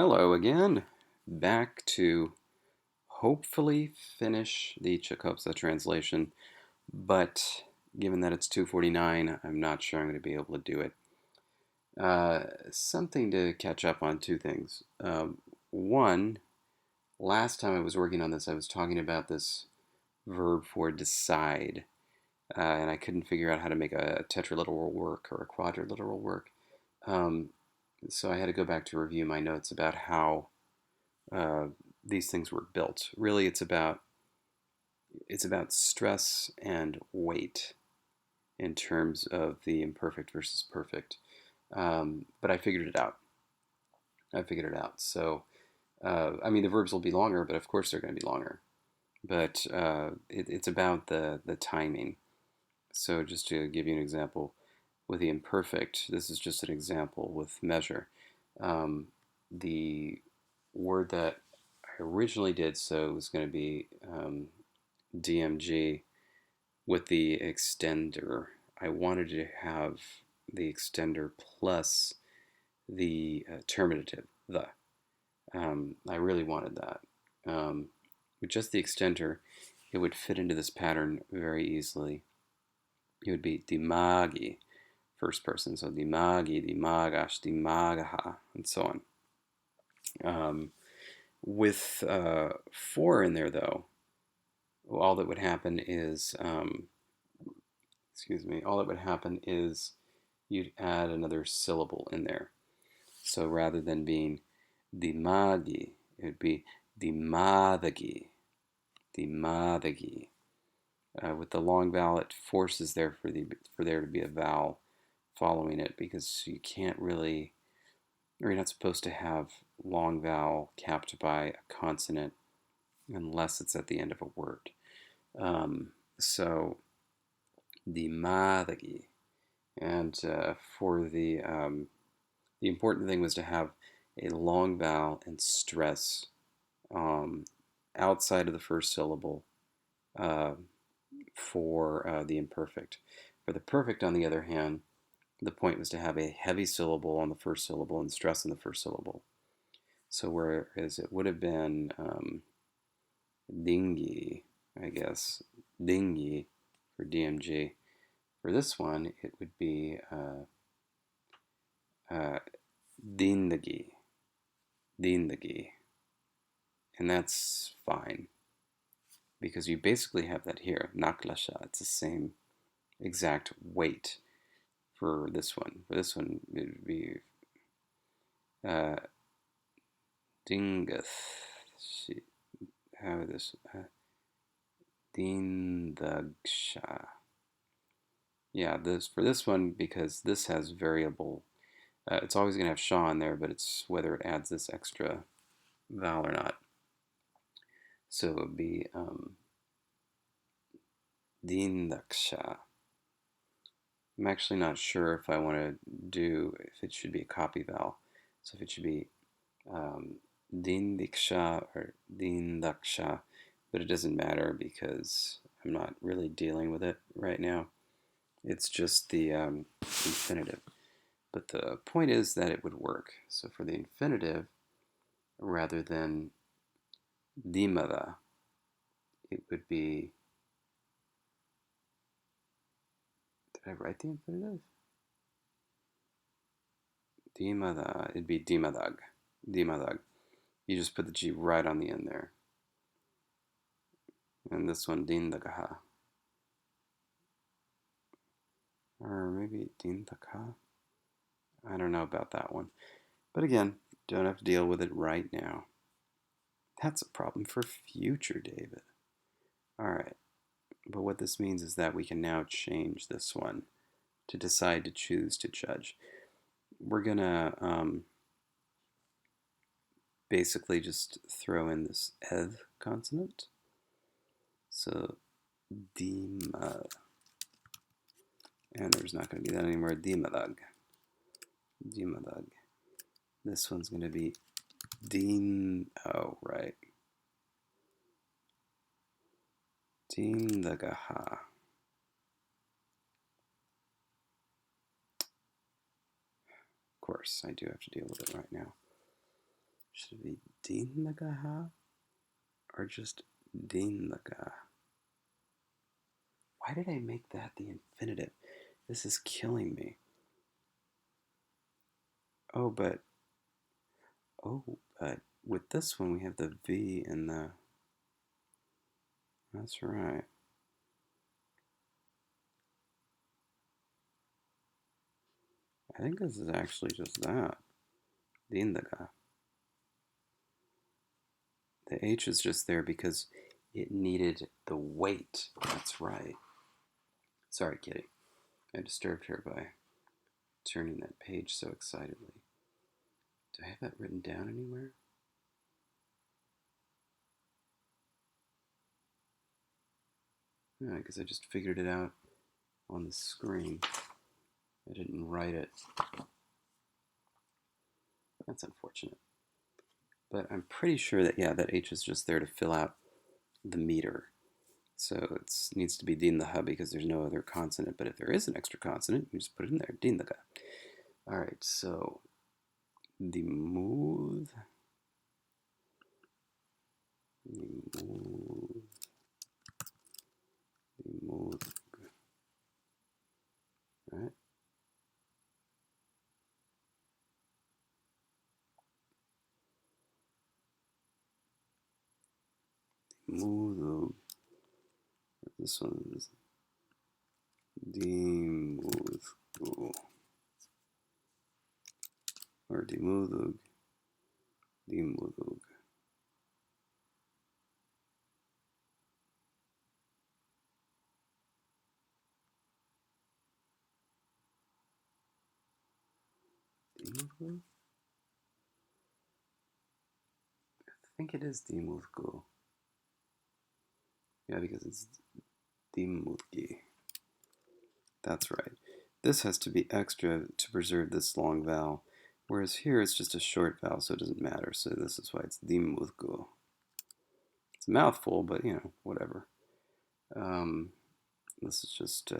Hello again. Back to hopefully finish the Chakobsa translation, but given that it's 2:49, I'm not sure I'm going to be able to do it. Something to catch up on, two things. One, last time I was working on this, I was talking about this verb for decide, and I couldn't figure out how to make a tetraliteral work or a quadriliteral work. Um, so I had to go back to review my notes about how uh, these things were built. Really, it's about stress and weight in terms of the imperfect versus perfect. But I figured it out. I figured it out. So I mean, the verbs will be longer, but of course they're going to be longer. But it's about the timing. So just to give you an example, with the imperfect, this is just an example with measure. The word that I originally did so was going to be DMG with the extender. I wanted to have the extender plus the terminative, the. I really wanted that. With just the extender, it would fit into this pattern very easily. It would be dimagi, first person, so dimagi, dimagash, dimagaha, and so on. With four in there, though, all that would happen is, all that would happen is you'd add another syllable in there. So rather than being dimagi, it would be dimadagi, dimadagi. With the long vowel, it forces there for there to be a vowel following it because you can't really, or you're not supposed to have long vowel capped by a consonant unless it's at the end of a word. So dimadagi, and for the important thing was to have a long vowel and stress um, outside of the first syllable uh, for the imperfect. For the perfect, on the other hand, the point was to have a heavy syllable on the first syllable and stress on the first syllable. So whereas it would have been dingy, I guess, dingy for DMG, for this one it would be dindagi, dindagi, and that's fine because you basically have that here, naklasha. It's the same exact weight for this one. For this one, it would be uh, dingath. How this dindagsha. Yeah, this for this one because this has variable. It's always going to have sha in there, but it's whether it adds this extra vowel or not. So it would be dindaksha. I'm actually not sure if I want to do if it should be a copy vowel. So if it should be dindiksha or dindaksha, but it doesn't matter because I'm not really dealing with it right now. It's just the infinitive. But the point is that it would work. So for the infinitive, rather than dimada, it would be. Did I write the infinitive? Dimada. It'd be dimadag. Dimadag. You just put the G right on the end there. And this one, dindagaha. Or maybe dindaka. I don't know about that one. But again, don't have to deal with it right now. That's a problem for future David. All right. But what this means is that we can now change this one to decide to choose to judge. We're going to basically just throw in this eth consonant. So dima. And there's not going to be that anymore. Dimadag. Dimadag. This one's going to be din. Oh, right. Dindagaha. Of course, I do have to deal with it right now. Should it be dinlagaha or just dinlaga? Why did I make that the infinitive? This is killing me. Oh, but with this one we have the V and the. That's right. I think this is actually just that. Dindaga. The H is just there because it needed the weight. That's right. Sorry, Kitty. I disturbed her by turning that page so excitedly. Do I have that written down anywhere? No, because I just figured it out on the screen. I didn't write it. That's unfortunate. But I'm pretty sure that, yeah, that H is just there to fill out the meter. So it needs to be dindaha because there's no other consonant. But if there is an extra consonant, you just put it in there. Dindaga. All right, so dimooth. Dimooth. Right? Dimooth. This one is dimooth. Or dimoothug. Dimoothug. Dimoothug? I think it is dimoothgu. Yeah, because it's dimoothgi. That's right. This has to be extra to preserve this long vowel, whereas here it's just a short vowel, so it doesn't matter. So this is why it's dimoothgu. It's a mouthful, but you know, whatever. This is just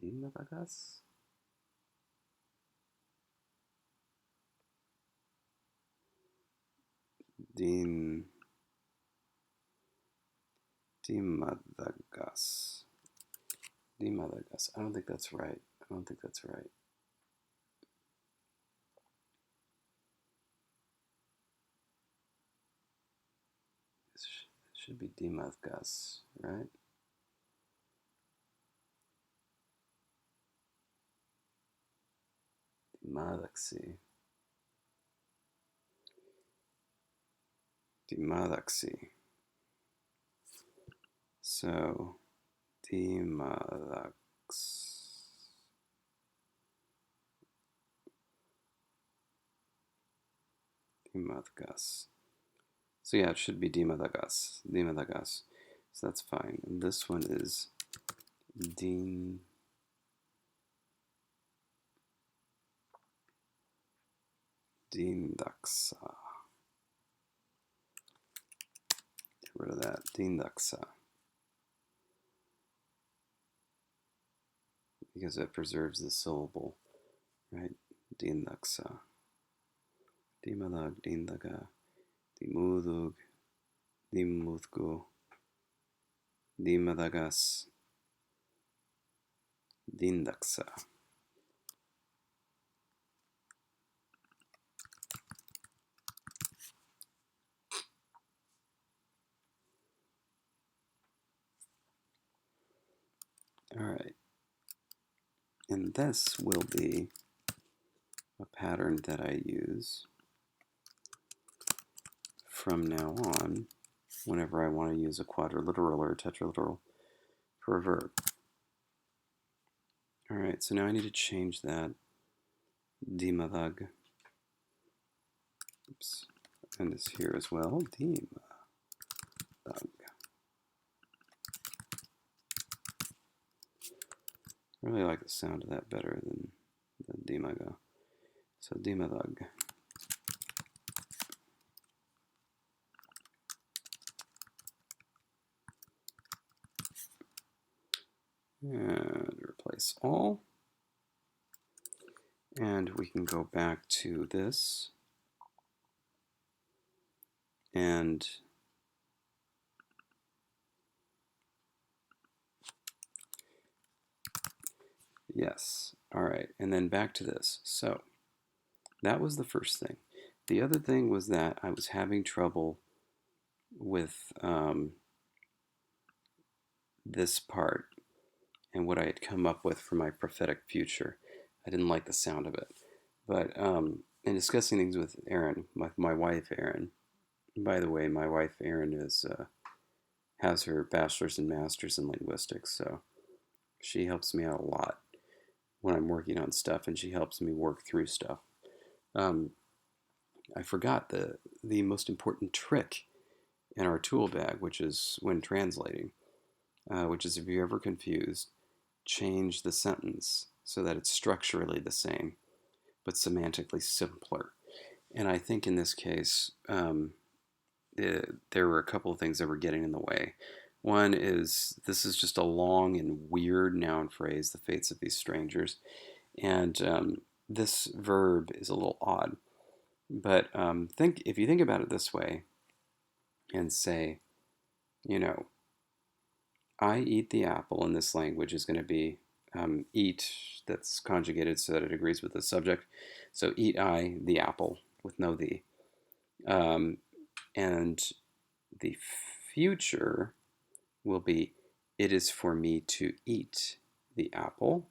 dimadagas. Dimadagas. Dimadagas. I don't think that's right. I don't think that's right. It should be dimadgas, right? Dimadaxi. Dimadaxi. So, dimadax. Dimadagas. So yeah, it should be dimadagas. Dimadagas. So that's fine. And this one is din. Dindaxa. Get rid of that. Dindaxa. Because it preserves the syllable, right? Dindaxa. Dimadag, dindaga, dimudug, dimudgu, dimadagas, dindaxa. All right. And this will be a pattern that I use from now on whenever I want to use a quadriliteral or a tetraliteral for a verb. All right, so now I need to change that dimadag. Oops. And it's here as well. Dimadag. I really like the sound of that better than the dimaga. So dimadag. And replace all. And we can go back to this. And yes, all right. And then back to this. So that was the first thing. The other thing was that I was having trouble with this part and what I had come up with for my prophetic future. I didn't like the sound of it. But in discussing things with Erin, my wife Erin, by the way, my wife Erin has her bachelor's and master's in linguistics, so she helps me out a lot when I'm working on stuff, and she helps me work through stuff. Um, I forgot the most important trick in our tool bag, which is when translating, which is if you're ever confused, change the sentence so that it's structurally the same but semantically simpler. And I think in this case, there were a couple of things that were getting in the way. One is this is just a long and weird noun phrase, the fates of these strangers, and this verb is a little odd. But think if you think about it this way, and say, you know, I eat the apple in this language is going to be eat that's conjugated so that it agrees with the subject. So eat I the apple with no the. Um, and the future will be it is for me to eat the apple.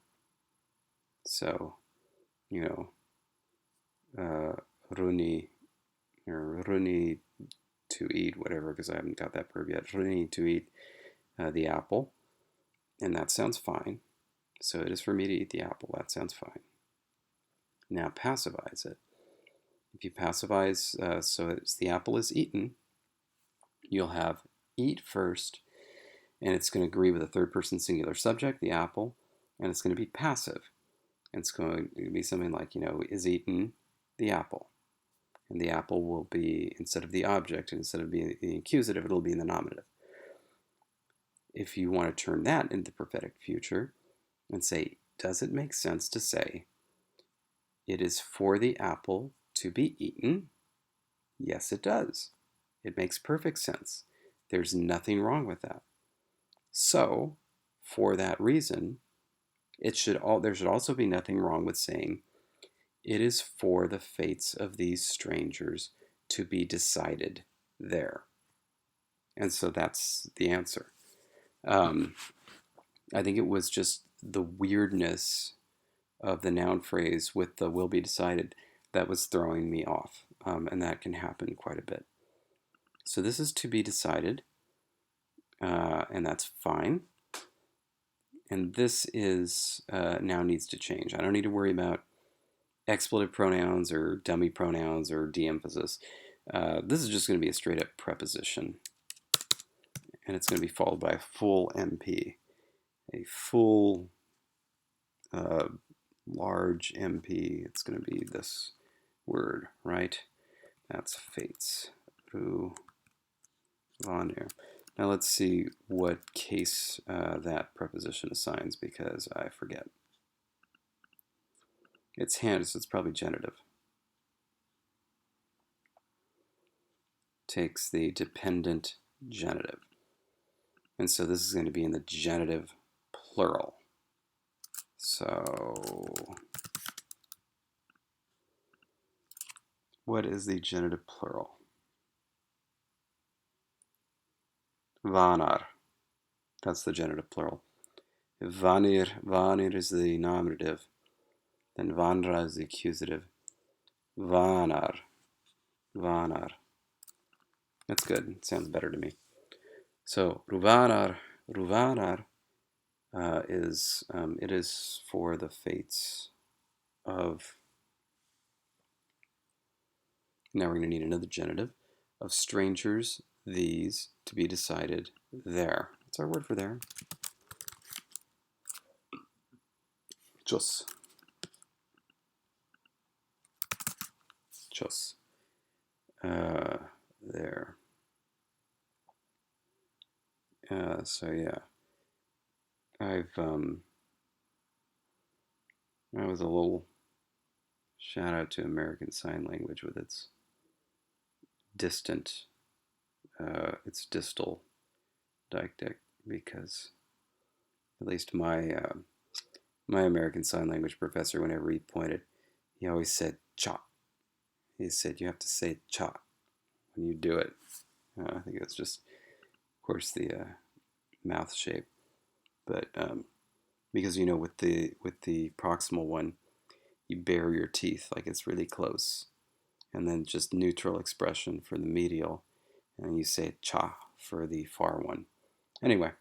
So, you know, runi or runi to eat, whatever, because I haven't got that verb yet. Runi to eat the apple. And that sounds fine. So it is for me to eat the apple. That sounds fine. Now passivize it. If you passivize, so it's the apple is eaten, you'll have eat first, and it's going to agree with a third person singular subject, the apple, and it's going to be passive. It's going to be something like, is eaten the apple. And the apple will be, instead of the object, instead of being the accusative, it'll be in the nominative. If you want to turn that into prophetic future and say, does it make sense to say, it is for the apple to be eaten? Yes, it does. It makes perfect sense. There's nothing wrong with that. So, for that reason, there should also be nothing wrong with saying, it is for the fates of these strangers to be decided there. And so that's the answer. I think it was just the weirdness of the noun phrase with the will be decided that was throwing me off. And that can happen quite a bit. So this is to be decided, and that's fine. And this is now needs to change. I don't need to worry about expletive pronouns or dummy pronouns or de-emphasis. This is just going to be a straight up preposition. And it's going to be followed by a full MP. A full large MP. It's going to be this word, right? That's fates. Vanir. Now let's see what case that preposition assigns, because I forget. It's hand, so it's probably genitive. Takes the dependent genitive. And so this is going to be in the genitive plural. So what is the genitive plural? Vanar. That's the genitive plural. If vanir is the nominative, then vandra is the accusative. Vanar. That's good. It sounds better to me. So ruvanar is it is for the fates of. Now we're going to need another genitive of strangers. These to be decided there. What's our word for there? Chos. There. So yeah, I was a little shout out to American Sign Language with its distant it's distal deictic, because at least my American Sign Language professor, whenever he pointed, he always said cha. He said you have to say cha when you do it. I think it's just, of course, the mouth shape, but because with the proximal one, you bare your teeth like it's really close, and then just neutral expression for the medial, and you say cha for the far one. Anyway,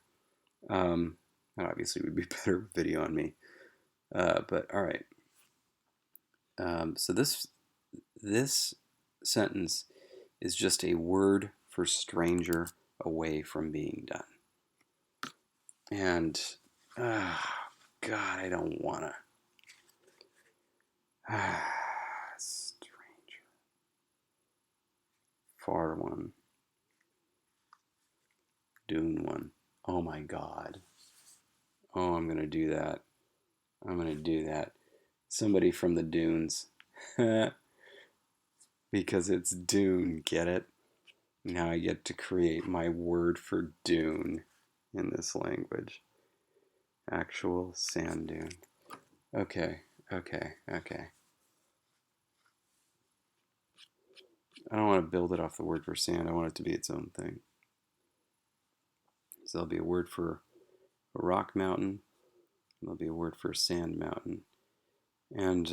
that obviously would be better video on me, but all right. So this sentence is just a word for stranger away from being done. And, God, I don't want to. Stranger. Far one. Dune one. Oh my God. Oh, I'm going to do that. I'm going to do that. Somebody from the Dunes. Because it's Dune, get it? Now I get to create my word for dune in this language. Actual sand dune. Okay. I don't want to build it off the word for sand. I want it to be its own thing. So there'll be a word for a rock mountain, and there'll be a word for a sand mountain. And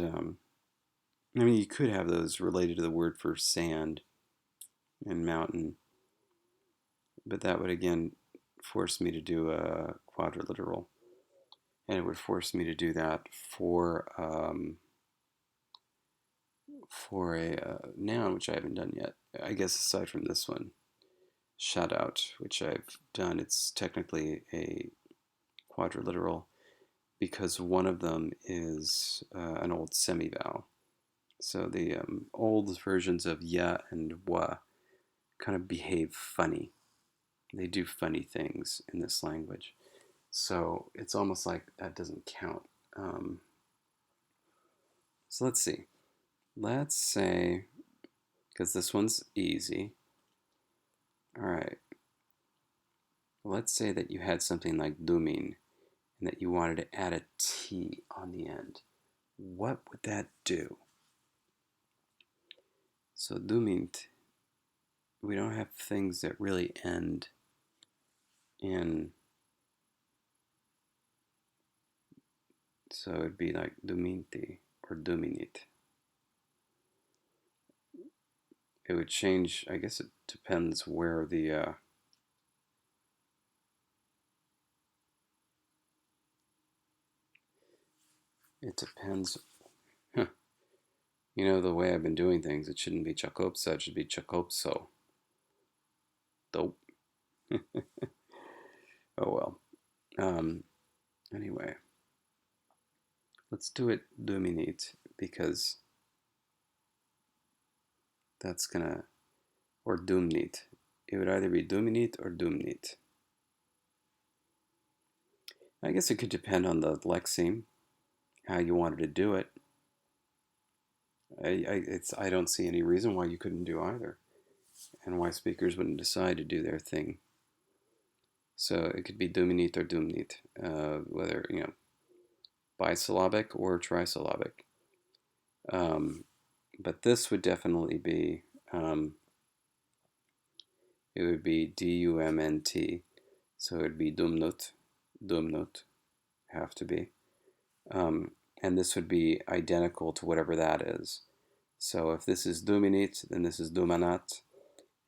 I mean, you could have those related to the word for sand and mountain, but that would again force me to do a quadriliteral, and it would force me to do that for a noun, which I haven't done yet. I guess aside from this one, shout out, which I've done, it's technically a quadriliteral because one of them is an old semi-vowel. So the old versions of ya and wa kind of behave funny. They do funny things in this language. So it's almost like that doesn't count. So let's see. Let's say, because this one's easy. All right. Let's say that you had something like dumin and that you wanted to add a T on the end. What would that do? So dumint, we don't have things that really end in, so it'd be like duminti or duminit. It would change, I guess it depends where the, it depends, huh. The way I've been doing things, it shouldn't be Chakobsa, it should be Chakobso. Dope. Oh well. Anyway, let's do it duminit because that's gonna, or dumnit. It would either be duminit or dumnit. I guess it could depend on the lexeme, how you wanted to do it. I don't see any reason why you couldn't do either, and why speakers wouldn't decide to do their thing. So it could be duminit or dumnit, whether bisyllabic or trisyllabic. But this would definitely be, it would be D-U-M-N-T, so it would be dumnut, have to be. And this would be identical to whatever that is. So if this is duminit, then this is dumanat.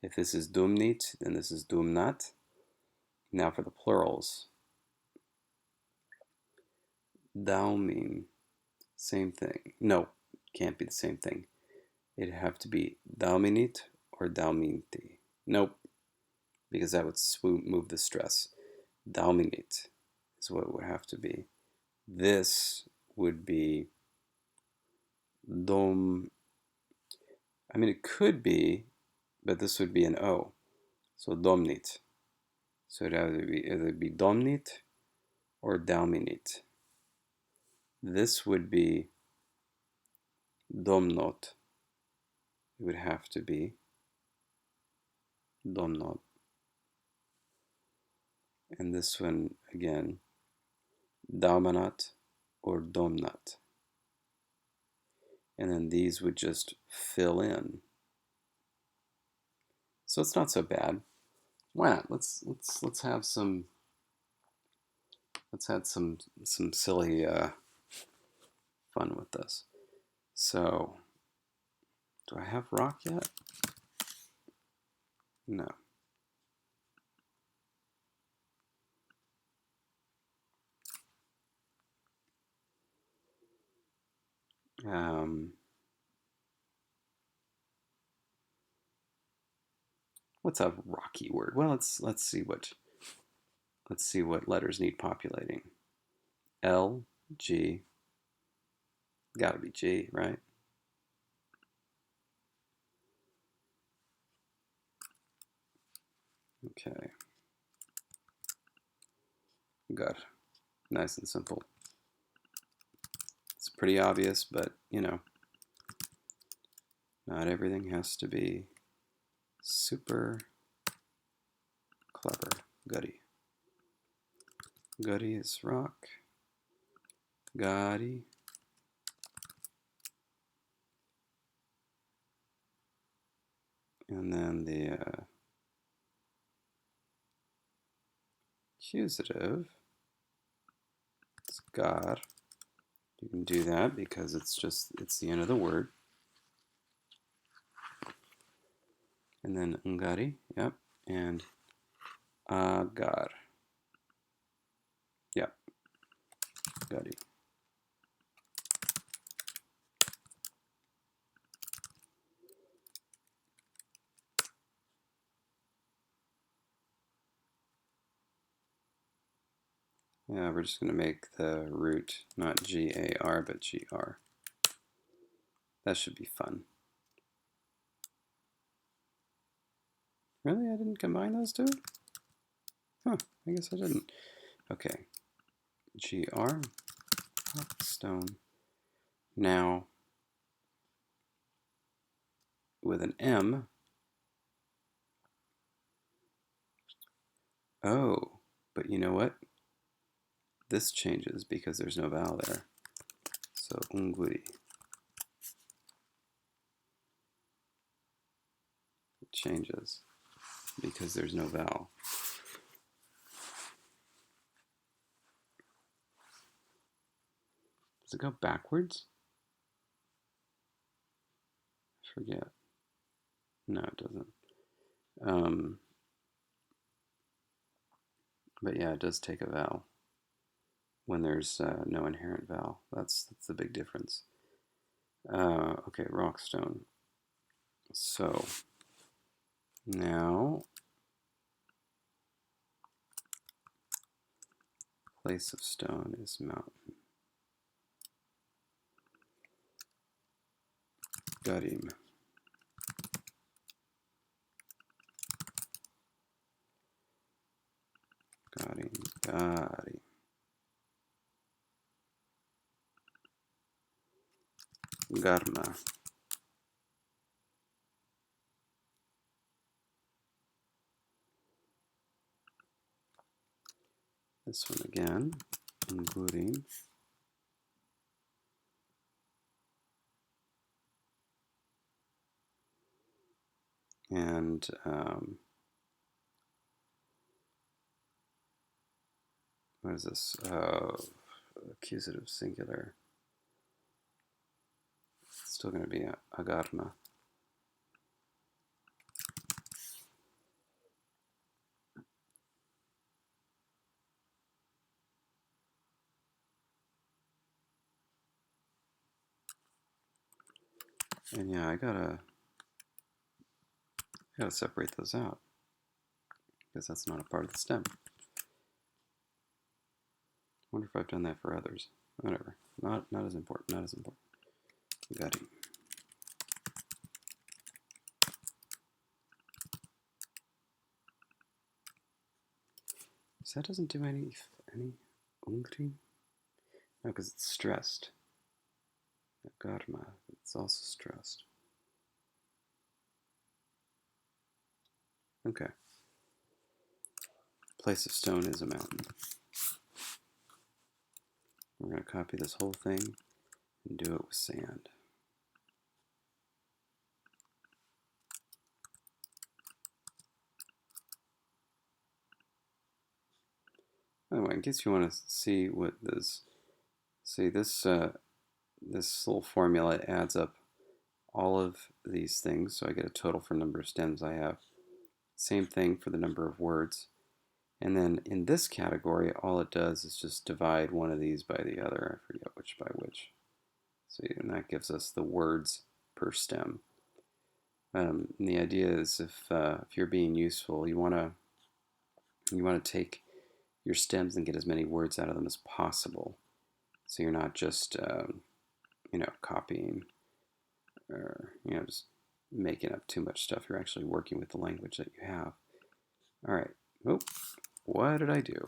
If this is dumnit, then this is dumnat. Now for the plurals. Daumin, same thing. No, can't be the same thing. It'd have to be dauminit or dauminti. Nope, because that would move the stress. Dauminit is what it would have to be. This would be dom. I mean, it could be, but this would be an O. So domnit. So it would either be domnit or dauminit. This would be domnot. It would have to be. domnot. And this one again, damanat or domnat. And then these would just fill in. So it's not so bad. Why not? Let's have some silly fun with this. So, do I have rock yet? No. What's a rocky word? Well, let's see what letters need populating. L, G. Gotta be G, right? Okay. Good. Nice and simple. It's pretty obvious, but you know, not everything has to be super clever. Goody. Goody is rock. Gotti. And then the accusative is gar. You can do that because it's the end of the word. And then ngari, yep, and agar. Yep, gari. Yeah, we're just going to make the root not G-A-R, but G-R. That should be fun. Really? I didn't combine those two? Huh, I guess I didn't. Okay. G-R, stone. Now, with an M, oh, but you know what? This changes because there's no vowel there. So, unguri. It changes because there's no vowel. Does it go backwards? I forget. No, it doesn't. But yeah, it does take a vowel when there's no inherent vowel. That's the big difference. Okay, rockstone. So now, place of stone is mountain. Garim. Garim. Garma. This one again. Ngurim. And what is this? Accusative singular. It's still going to be agarma. And yeah, I gotta separate those out because that's not a part of the stem. I wonder if I've done that for others. Whatever. Not as important. Not as important. Got it. So that doesn't do any ungrim? No, because it's stressed. Garma, it's also stressed. Okay. Place of stone is a mountain. We're going to copy this whole thing and do it with sand. Anyway, in case you want to see what this, see this this little formula adds up all of these things, so I get a total for number of stems I have. Same thing for the number of words. And then in this category, all it does is just divide one of these by the other. I forget which by which. So, and that gives us the words per stem. And the idea is if you're being useful, you want to take your stems and get as many words out of them as possible. So you're not just copying or just making up too much stuff. You're actually working with the language that you have. All right. Oh, what did I do?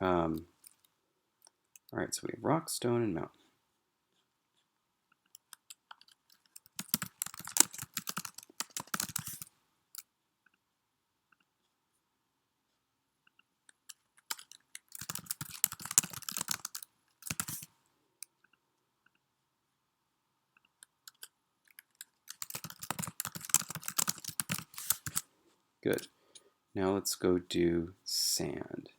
All right. So we have rock, stone, and mountain. Good. Now let's go do sand.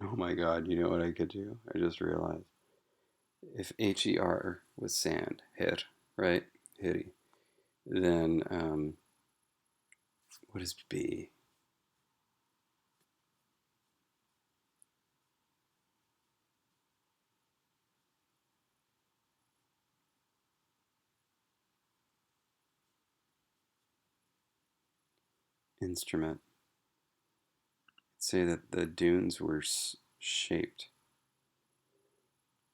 Oh my God, you know what I could do? I just realized. If HER was sand, her, right? Hiri. Then what is B? Instrument. Say that the dunes were shaped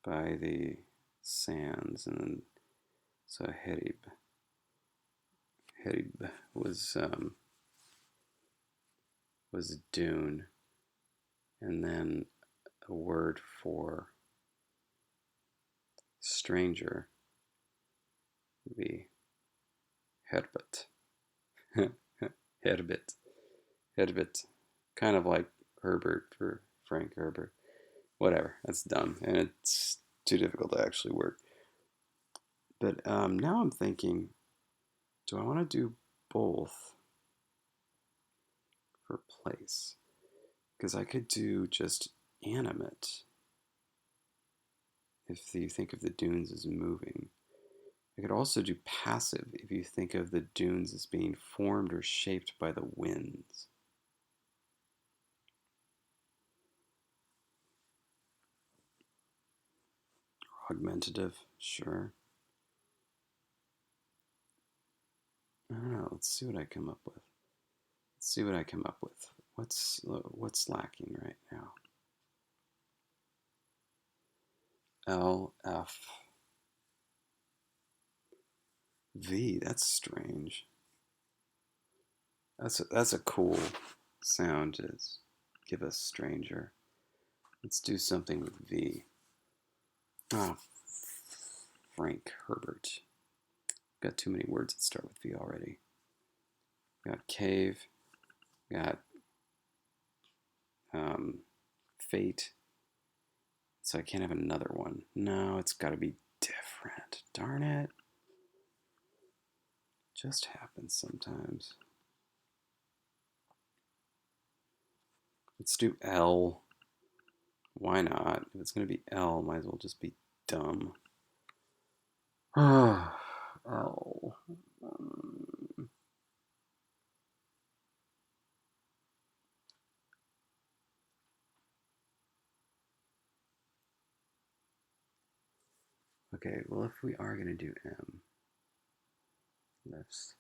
by the sands, and then so herib. Herib was dune, and then a word for stranger would be herbet. Herbet. Herbet. Kind of like Herbert for Frank Herbert. Whatever, that's dumb, and it's too difficult to actually work. But now I'm thinking, do I want to do both for place? Because I could do just animate if you think of the dunes as moving. I could also do passive if you think of the dunes as being formed or shaped by the winds. Augmentative, sure. I don't know. Let's see what I come up with. Let's see what I come up with. What's lacking right now? L F V. That's strange. That's a cool sound to give us stranger. Let's do something with V. Oh, Frank Herbert. Got too many words that start with V already. Got cave. Got fate. So I can't have another one. No, it's got to be different. Darn it. Just happens sometimes. Let's do L. Why not? If it's going to be L, might as well just be dumb. L. Okay, well, if we are going to do M, let's.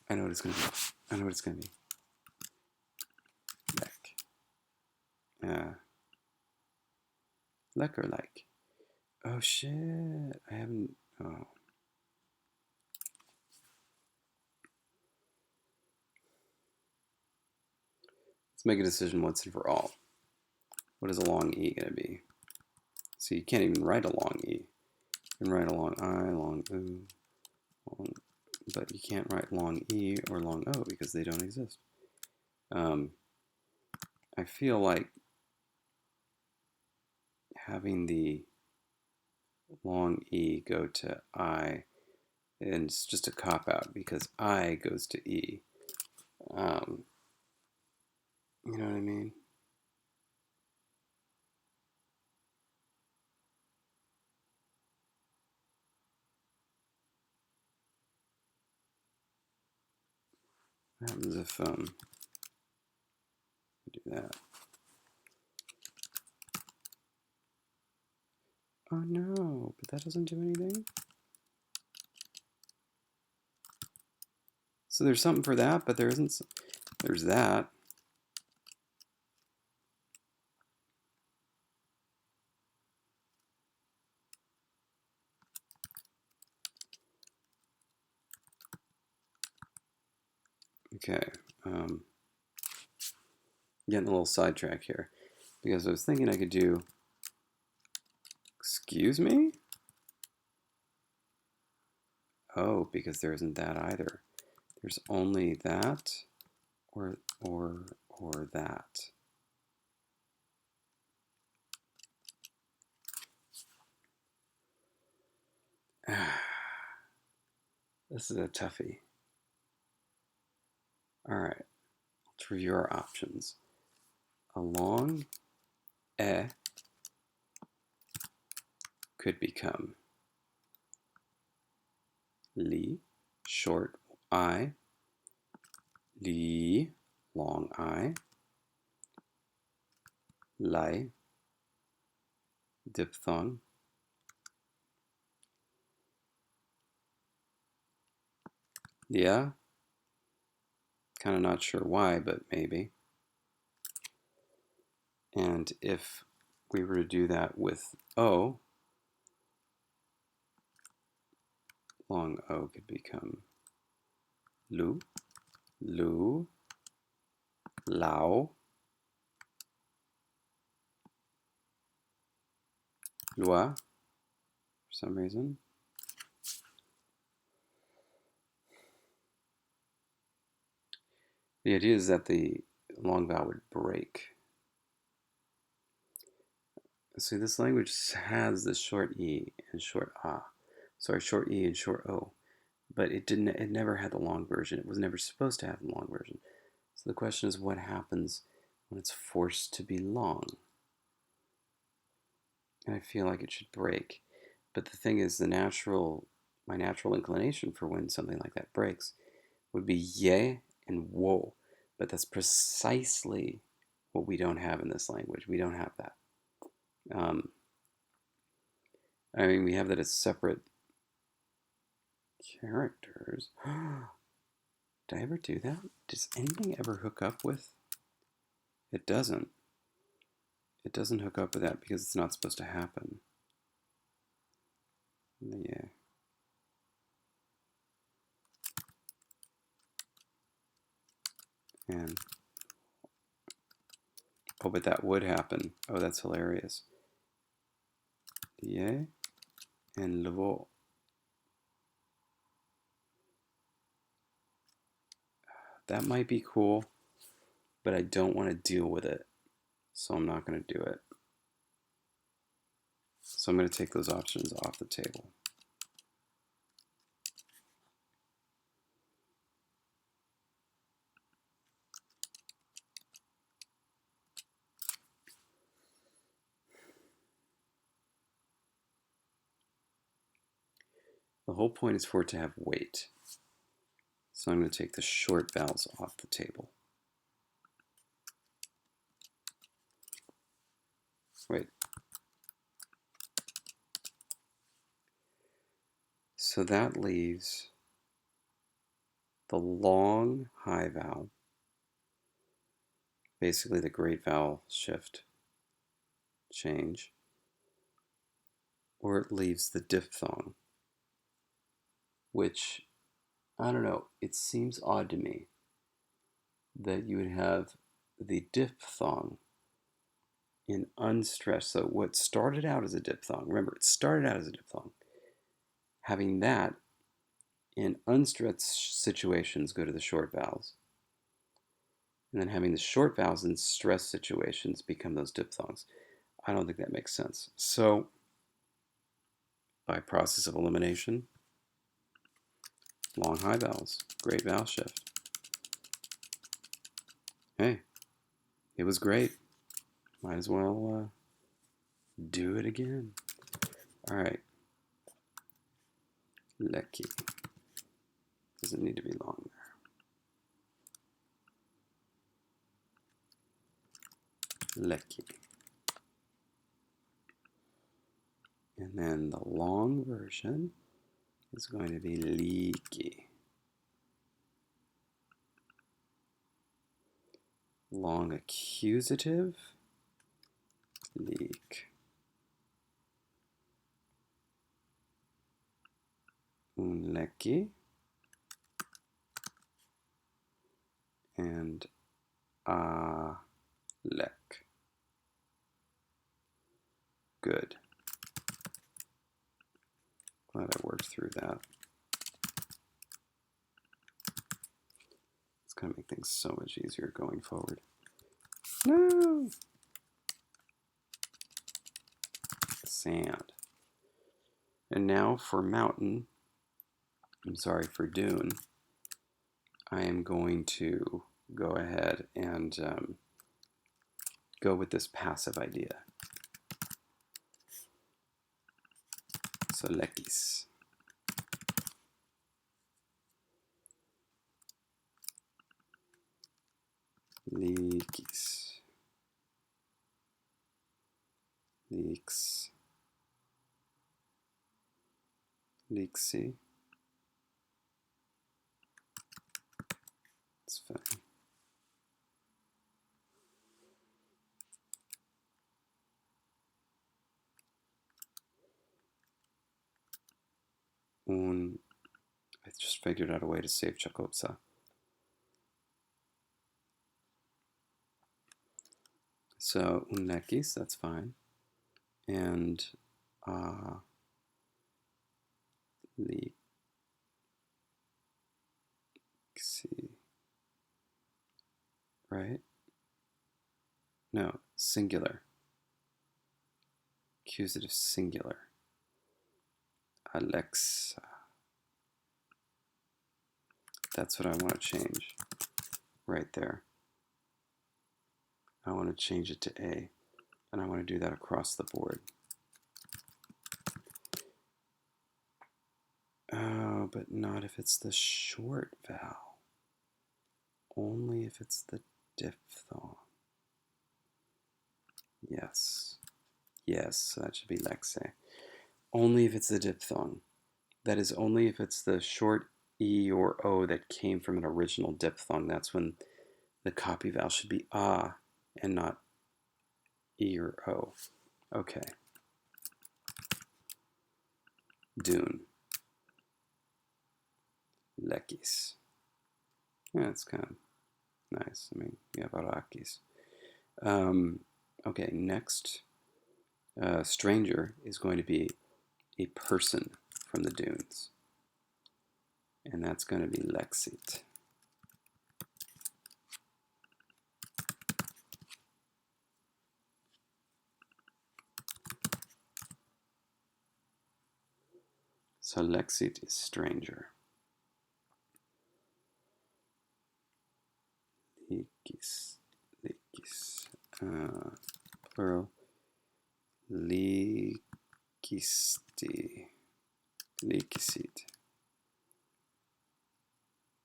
I know what it's going to be. I know what it's going to be. Lek or like. Oh shit! I haven't. Oh. Let's make a decision once and for all. What is a long E going to be? So you can't even write a long E. You can write a long I, long U, long, but you can't write long E or long O because they don't exist. I feel like having the long E go to I, and it's just a cop-out because I goes to E. You know what I mean? What happens if I do that? Oh no, but that doesn't do anything. So there's something for that, but there isn't. There's that. Okay, getting a little sidetracked here because I was thinking I could do, excuse me? Oh, because there isn't that either. There's only that or that. This is a toughie. All right, let's review our options. A long E could become li, short I, li, long I, lai, diphthong, yeah, kind of not sure why, but maybe. And if we were to do that with O, long O could become lu, lu, lao, lua, for some reason. The idea is that the long vowel would break. See, this language has the short E and short A. Sorry, short E and short O. But it didn't. It never had the long version. It was never supposed to have the long version. So the question is, what happens when it's forced to be long? And I feel like it should break. But the thing is, my natural inclination for when something like that breaks would be ye and wo. But that's precisely what we don't have in this language. We don't have that. I mean, we have that as separate characters. Did I ever do that? Does anything ever hook up with? It doesn't. It doesn't hook up with that because it's not supposed to happen. Yeah. And, oh, but that would happen. Oh, that's hilarious. Yeah. And levo. That might be cool, but I don't want to deal with it. So I'm not going to do it. So I'm going to take those options off the table. The whole point is for it to have weight. So I'm going to take the short vowels off the table. Wait. So that leaves the long high vowel, basically the great vowel shift change, or it leaves the diphthong, which, I don't know, it seems odd to me that you would have the diphthong in unstressed, so what started out as a diphthong, remember it started out as a diphthong, having that in unstressed situations go to the short vowels, and then having the short vowels in stressed situations become those diphthongs. I don't think that makes sense. So by process of elimination, long high vowels, great vowel shift. Hey, it was great. Might as well do it again. All right. Lecky. Doesn't need to be long there. Lecky. And then the long version is going to be leaky. Long accusative, leak. Lecky. And lek. Good. Glad I worked through that. It's going to make things so much easier going forward. No! Sand. And now for mountain, for Dune, I am going to go ahead and go with this passive idea. So lekis. Leakis. Leaks. Leaksy. It's funny. I just figured out a way to save Chakobsa. So lekis, that's fine. And leaksy. Right? No, singular. Accusative singular. Alexa. That's what I want to change right there. I want to change it to A, and I want to do that across the board. Oh, but not if it's the short vowel. Only if it's the diphthong. Yes. Yes, that should be lexe. Only if it's the diphthong. That is only if it's the short E or O that came from an original diphthong. That's when the copy vowel should be ah and not E or O. Okay. Dune. Lekis. Yeah, it's kind of nice. I mean, you have Arakis. Okay, next stranger is going to be a person from the dunes. And that's going to be Lexit. So Lexit is stranger. Likis. Likis. Plural. Likisti. Likisit.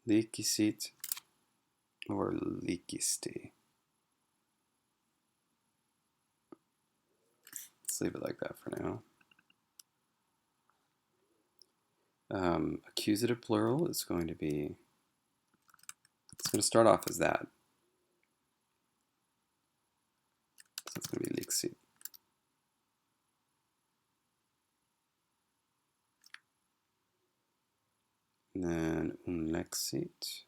Likisit or likisti. Let's leave it like that for now. Accusative plural is going to be, it's going to start off as that. So it's going to be lixit. And then unlexit.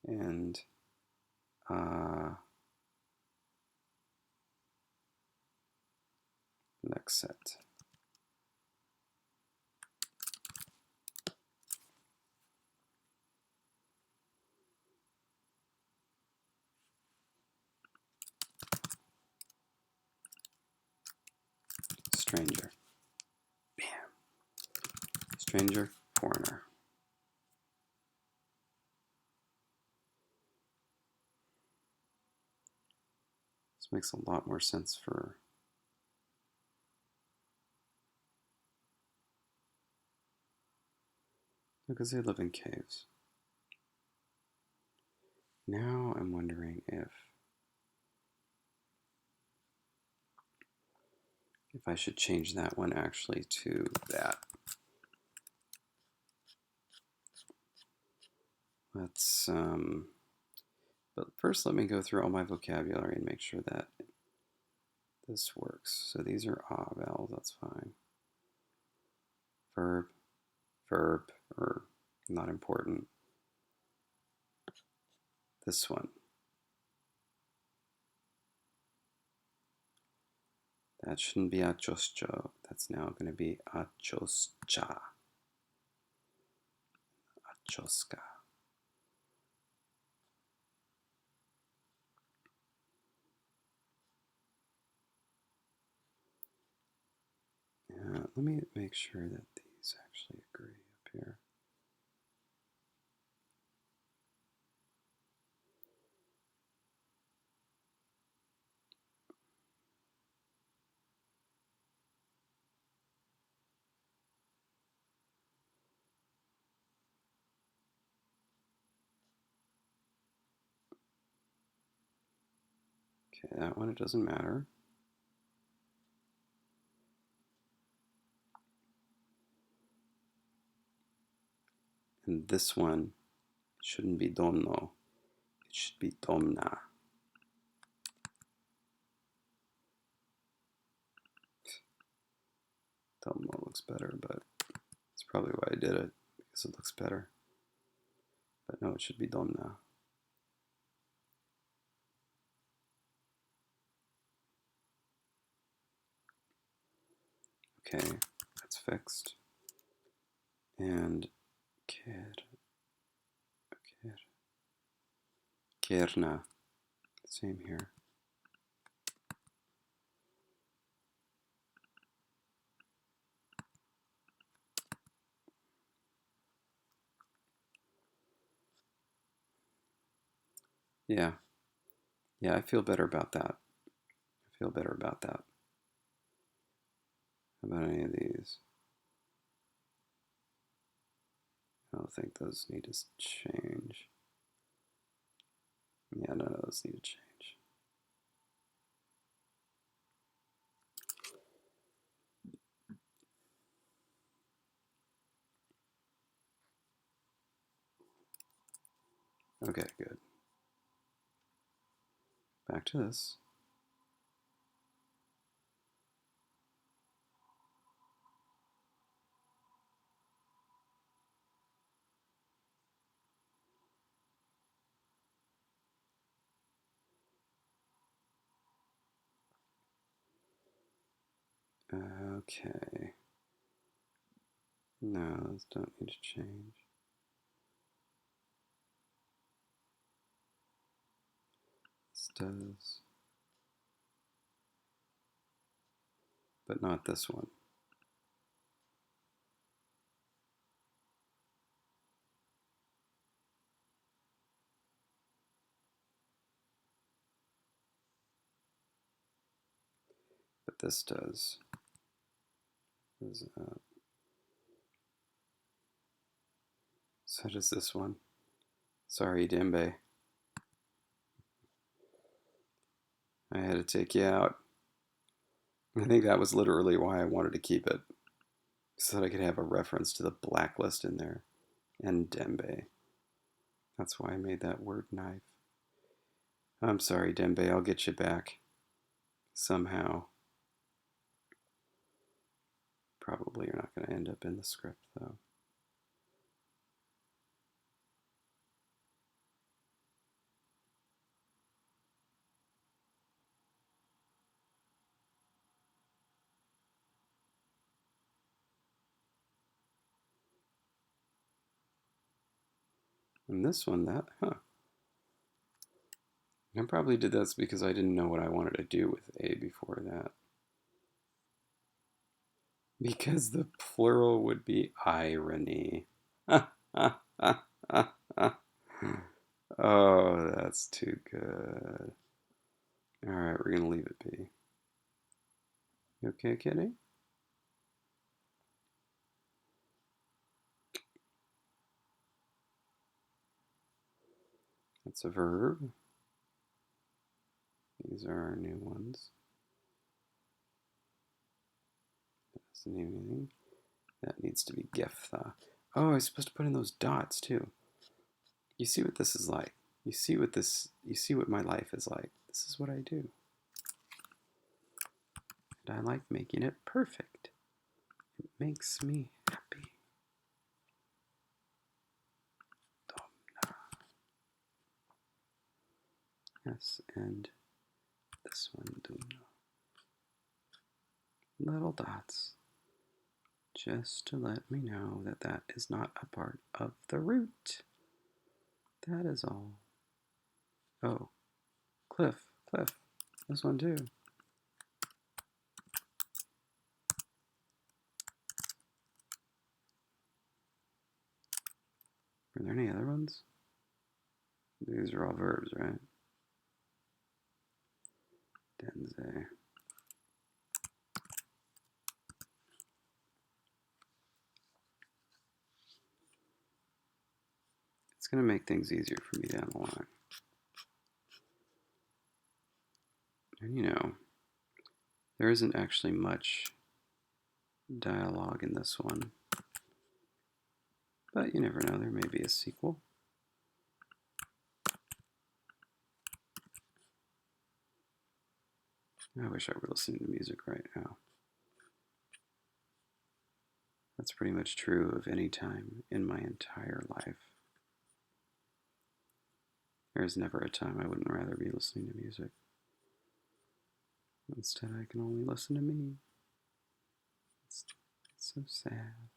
And exit. Stranger. Bam. Stranger, foreigner. This makes a lot more sense for because they live in caves. Now I'm wondering if I should change that one actually to that. Let's, but first let me go through all my vocabulary and make sure that this works. So these are ah vowels, that's fine. Verb, verb, or not important. This one. That shouldn't be achoscho. That's now going to be achoscha. Achoska. Let me make sure that these actually agree up here. Okay, that one, it doesn't matter. And this one shouldn't be domno. It should be domna. Domno looks better, but that's probably why I did it, because it looks better. But no, it should be domna. Okay, that's fixed. And Kerna, same here. Yeah, I feel better about that. How about any of these? I don't think those need to change. Yeah, none of those need to change. Okay, good. Back to this. Okay. No, those don't need to change. This does. But not this one. But this does. So does this one. Sorry, Dembe. I had to take you out. I think that was literally why I wanted to keep it. So that I could have a reference to the blacklist in there. And Dembe. That's why I made that word knife. I'm sorry, Dembe. I'll get you back. Somehow. Probably you're not going to end up in the script, though. And this one, I probably did this because I didn't know what I wanted to do with A before that. Because the plural would be irony. Oh, that's too good. Alright, we're gonna leave it be. You okay, kitty? That's a verb. These are our new ones. That doesn't need anything. That needs to be Geftha. Oh, I was supposed to put in those dots too. You see what this is like. You see what my life is like. This is what I do. And I like making it perfect. It makes me happy. Domna. Yes, and this one, Dumna. Little dots. Just to let me know that that is not a part of the root. That is all. Oh, Cliff. This one too. Are there any other ones? These are all verbs, right? Denze. It's going to make things easier for me down the line. And you know, there isn't actually much dialogue in this one. But you never know, there may be a sequel. I wish I were listening to music right now. That's pretty much true of any time in my entire life. There's never a time I wouldn't rather be listening to music. Instead, I can only listen to me. It's so sad.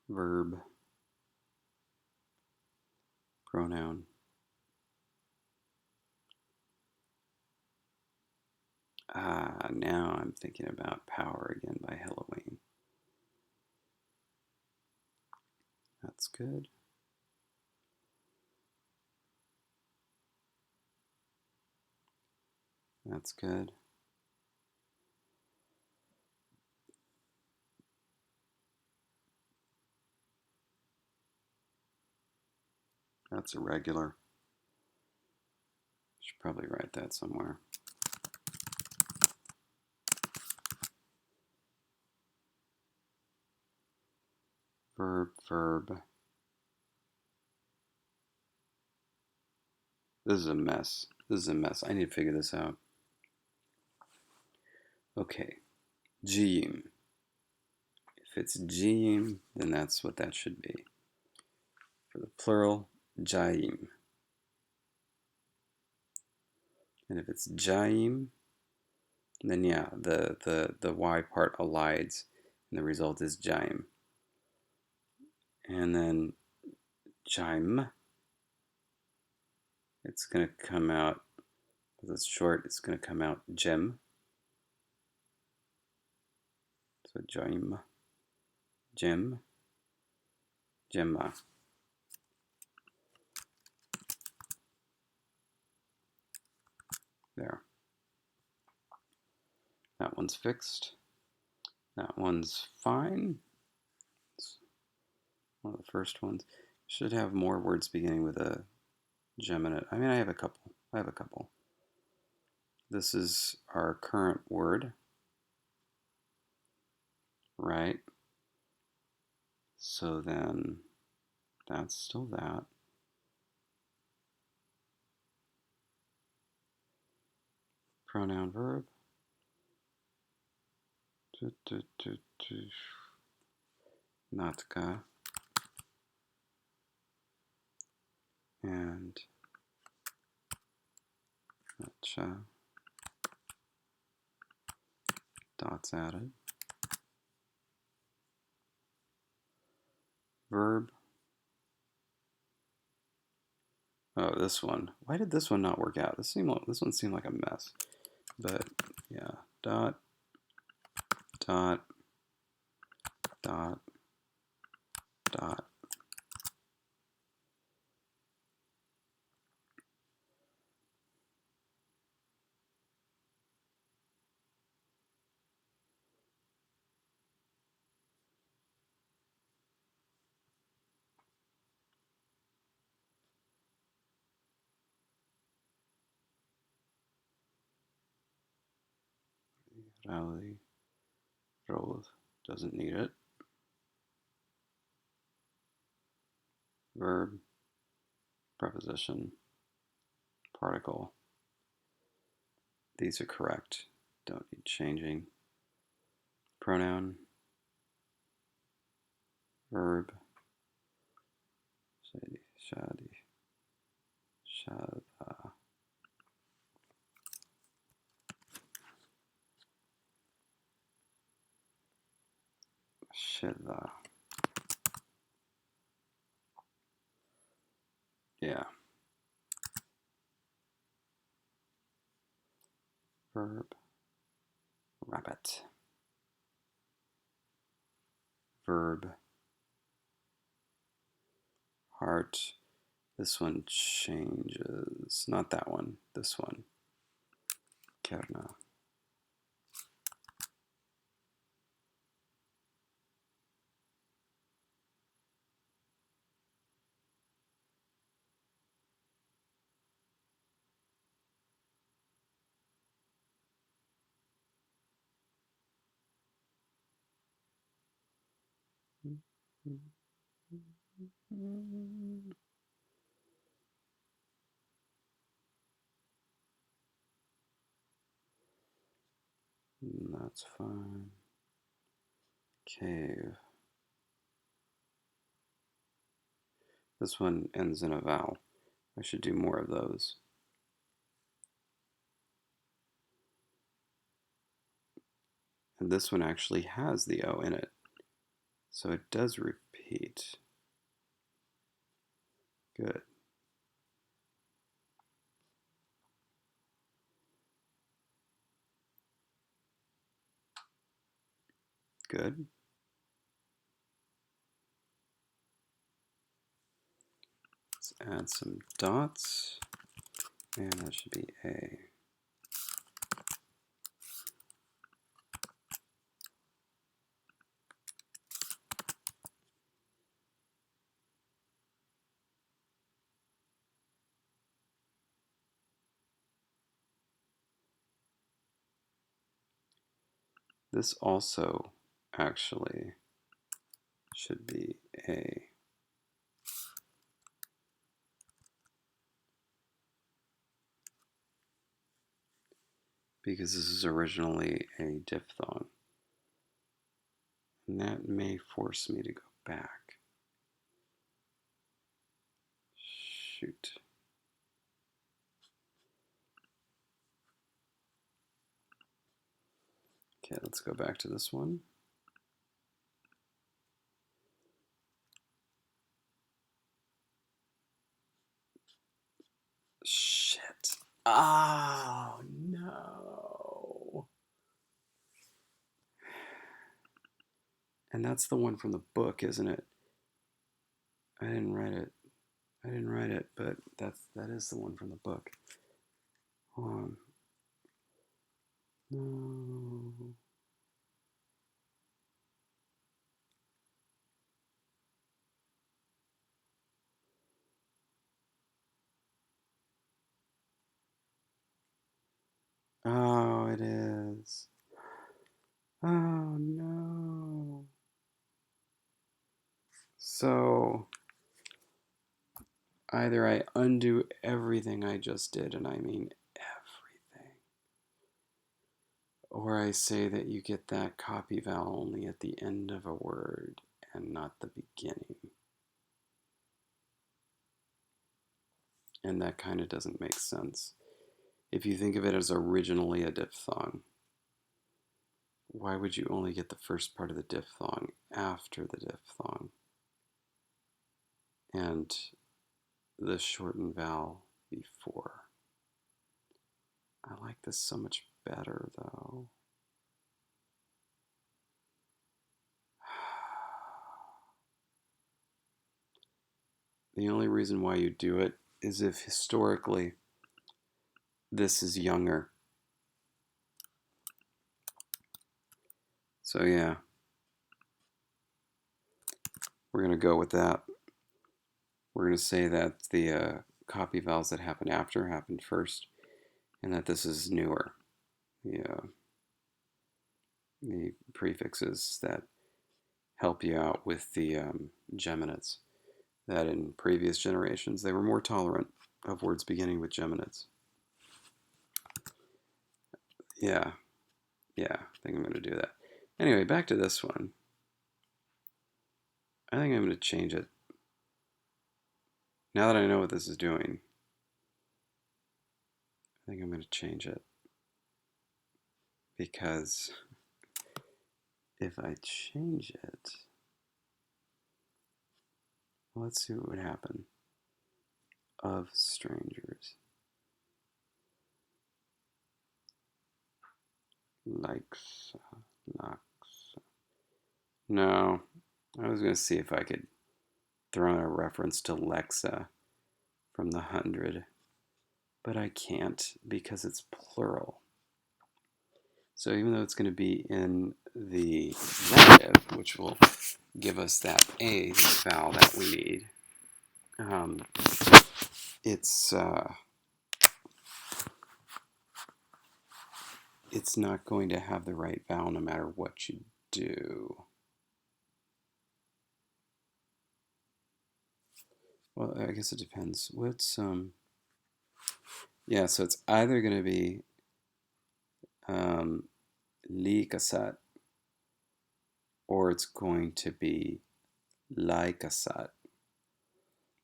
Verb. Pronoun. Now I'm thinking about Power again by Halloween. That's good. That's good. That's irregular. Should probably write that somewhere. Verb. This is a mess. I need to figure this out. Okay. Jim. If it's Jim, then that's what that should be. For the plural, Jaim. And if it's Jaim, then yeah, the Y part elides, and the result is Jaim. And then Jaim, it's going to come out, because it's short, it's going to come out Jem. So Jaim, Jem, Gemma. There. That one's fixed. That one's fine. It's one of the first ones. Should have more words beginning with a gem in it. I mean, I have a couple. This is our current word, right? So then that's still that. Pronoun verb. Natka. and cha, dots added. Verb. Oh, this one. Why did this one not work out? This one seemed like a mess. But yeah, dot, dot, dot, dot. Rally, roll, doesn't need it. Verb, preposition, particle. These are correct. Don't need changing. Pronoun, verb, shadi, shadi, shada, shida. Yeah. Verb, rabbit. Verb, heart. This one changes. Not that one. This one. Kerna. That's fine. Cave. This one ends in a vowel. I should do more of those. And this one actually has the O in it. So it does repeat. Good. Good. Let's add some dots. And that should be A. This also actually should be A. Because this is originally a diphthong. And that may force me to go back. Shoot. Okay, let's go back to this one. Shit. Oh, no. And that's the one from the book, isn't it? I didn't write it. But that is the one from the book. Hold on. No. Oh, it is. Oh, no. So either I undo everything I just did, and I mean everything, or I say that you get that copy vowel only at the end of a word and not the beginning. And that kind of doesn't make sense. If you think of it as originally a diphthong, why would you only get the first part of the diphthong after the diphthong and the shortened vowel before? I like this so much better, though. The only reason why you do it is if historically this is younger. So yeah, we're going to go with that. We're going to say that the copy vowels that happen after happened first, and that this is newer. The prefixes that help you out with the geminates. That in previous generations they were more tolerant of words beginning with geminates. Yeah, I think I'm going to do that. Anyway, back to this one. I think I'm going to change it. Now that I know what this is doing, I think I'm going to change it. Because if I change it, let's see what would happen. Of strangers. Likes, knocks. No, I was going to see if I could throw in a reference to Lexa from the 100, but I can't because it's plural. So even though it's going to be in the negative, which will give us that A vowel that we need, it's not going to have the right vowel no matter what you do. Well, I guess it depends. What's yeah, so it's either going to be likasat or it's going to be laikasat.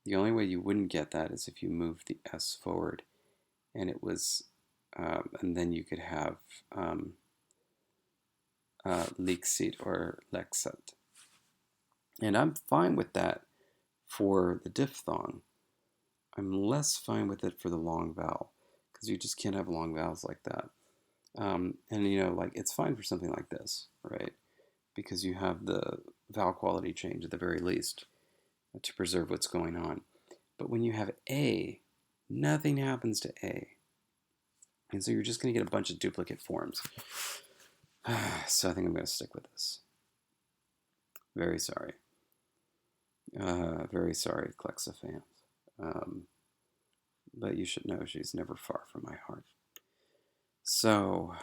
The only way you wouldn't get that is if you moved the S forward and it was, and then you could have liksit or lexat. And I'm fine with that for the diphthong. I'm less fine with it for the long vowel because you just can't have long vowels like that. And like it's fine for something like this, right? Because you have the vowel quality change at the very least to preserve what's going on. But when you have A, nothing happens to A. And so you're just going to get a bunch of duplicate forms. So I think I'm going to stick with this. Very sorry. Very sorry, Klexa fans. But you should know she's never far from my heart. So,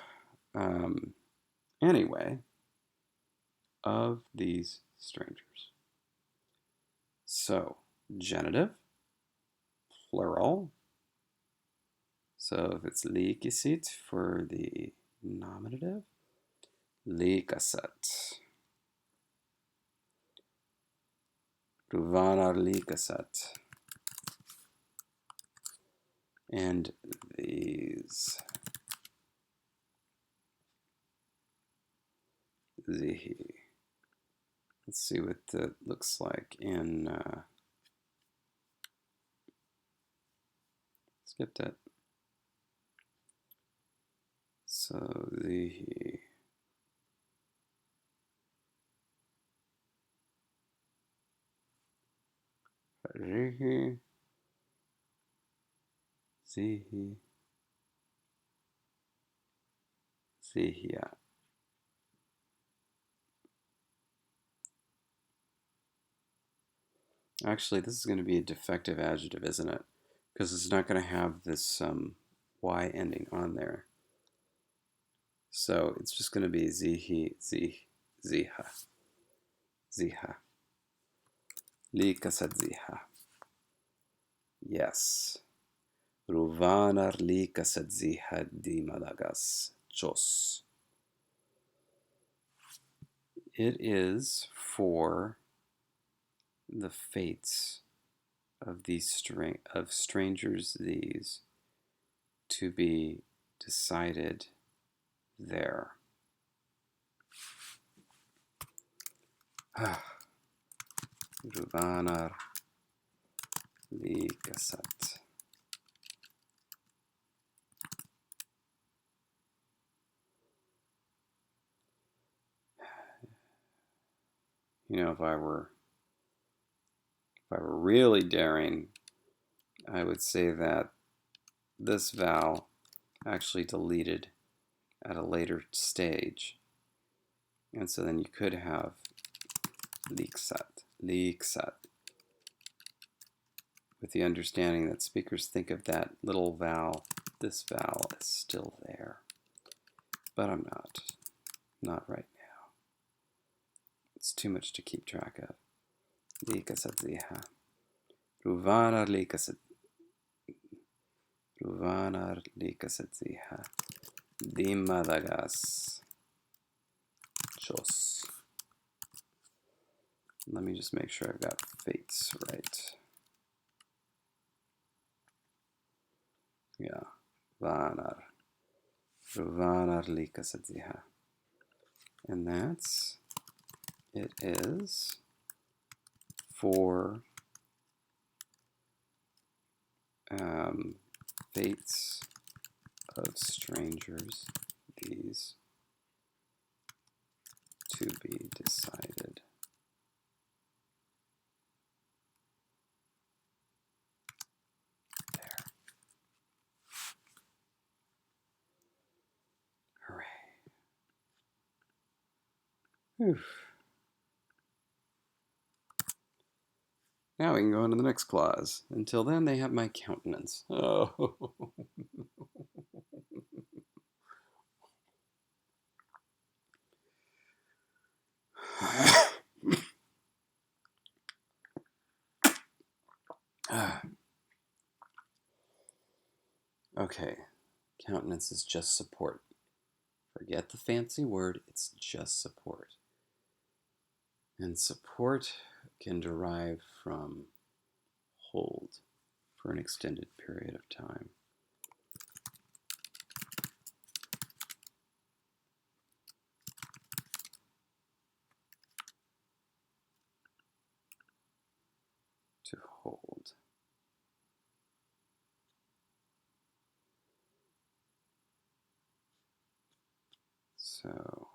anyway, of these strangers. So, genitive, plural. So if it's likisit for the nominative, likasat. Ruvanar likasat. And these. Zihi. Let's see what that looks like in. Let's get that. So zihi. Rihi. Zihi. Zihia. Actually, this is going to be a defective adjective, isn't it? Because it's not going to have this Y ending on there. So it's just going to be zihi, ziha, ziha. Likasat ziha. Yes. Ruvanar likasat ziha di Malagas chos. It is for the fates of strangers these to be decided there. Ruvanar likasat. You know, if I were really daring, I would say that this vowel actually deleted at a later stage. And so then you could have liksat, with the understanding that speakers think of that little vowel, this vowel, as still there. But I'm not right now. It's too much to keep track of. Likasat ziha. Ruvanar likasat ziha. Dimadagas. Chos. Let me just make sure I've got fates right. Yeah. Vanar. Ruvanar likasat ziha. And that's, it is for fates of strangers, these to be decided. There. Hooray. Whew. Now we can go on to the next clause. Until then, they have my countenance. Oh. Okay, countenance is just support. Forget the fancy word, it's just support. And support can derive from hold for an extended period of time. To hold. So,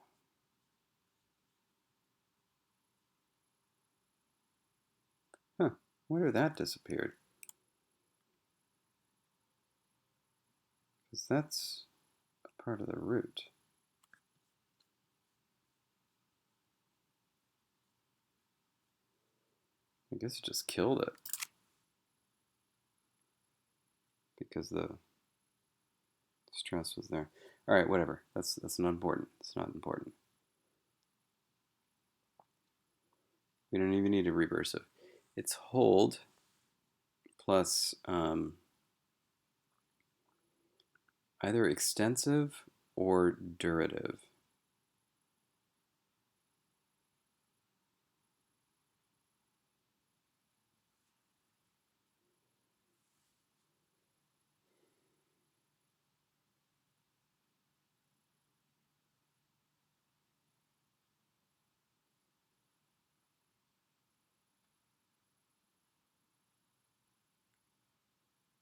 wonder that disappeared. Because that's a part of the root. I guess it just killed it. Because the stress was there. All right, whatever. That's not important. It's not important. We don't even need a reversive. It's hold plus either extensive or durative.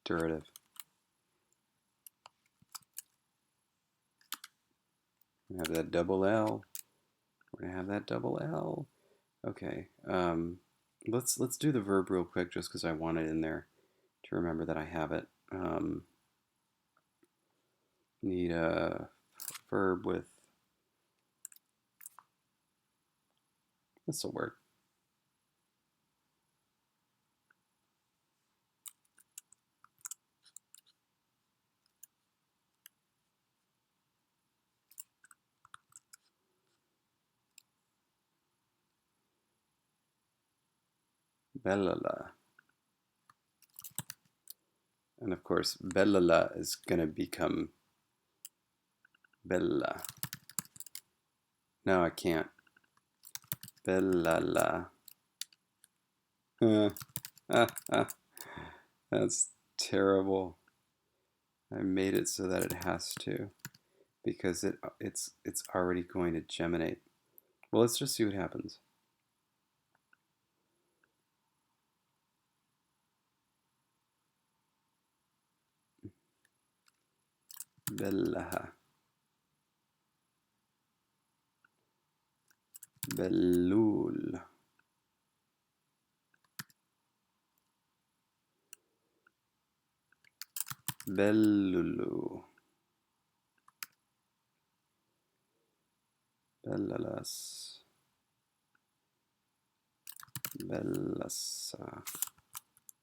Durative. We have that double L. We're gonna have that double L. Okay. Let's do the verb real quick, just because I want it in there to remember that I have it. Need a verb with this'll work. Bellala. And of course, bellala is going to become bella. No, I can't. Bellala. That's terrible. I made it so that it has to because it's already going to geminate. Well, let's just see what happens. Bellaha. Bellul. Bellulu. Bellalas. Bellasa.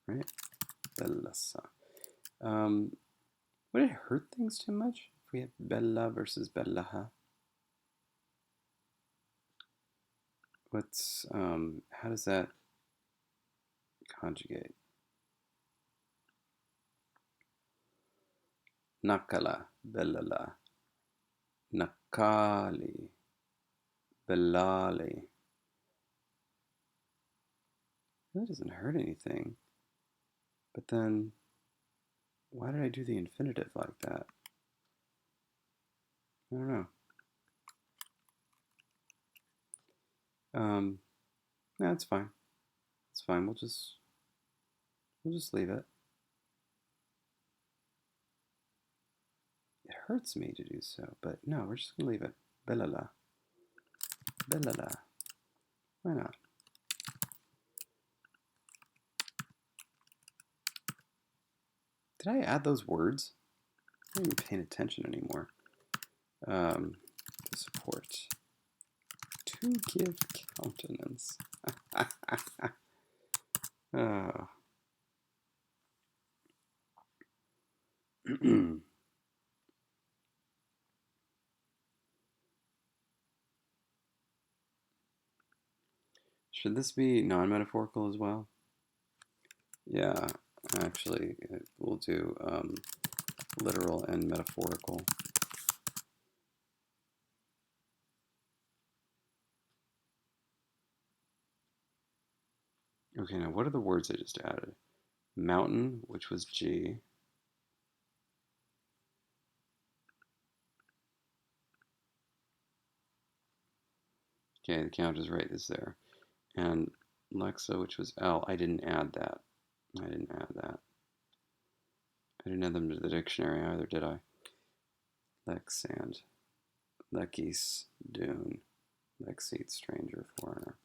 Right? Bellasa. Would it hurt things too much if we had Bella versus Bellaha? How does that conjugate? Nakala, Bellala. Nakali, Bellali. That doesn't hurt anything. But then, why did I do the infinitive like that? I don't know. That's fine. It's fine. We'll just leave it. It hurts me to do so, but no, we're just gonna leave it. Bellala. Bellala. Why not? Did I add those words? I'm not even paying attention anymore. To support. To give countenance. Oh. Should this be non-metaphorical as well? Yeah, actually, we'll do literal and metaphorical. Okay, now what are the words I just added? Mountain, which was G. Okay, the count is right, is there. And Lexa, which was L. I didn't add that. I didn't add that. I didn't add them to the dictionary either, did I? Lexand. Lekis, Dune. Lexite, stranger, foreigner.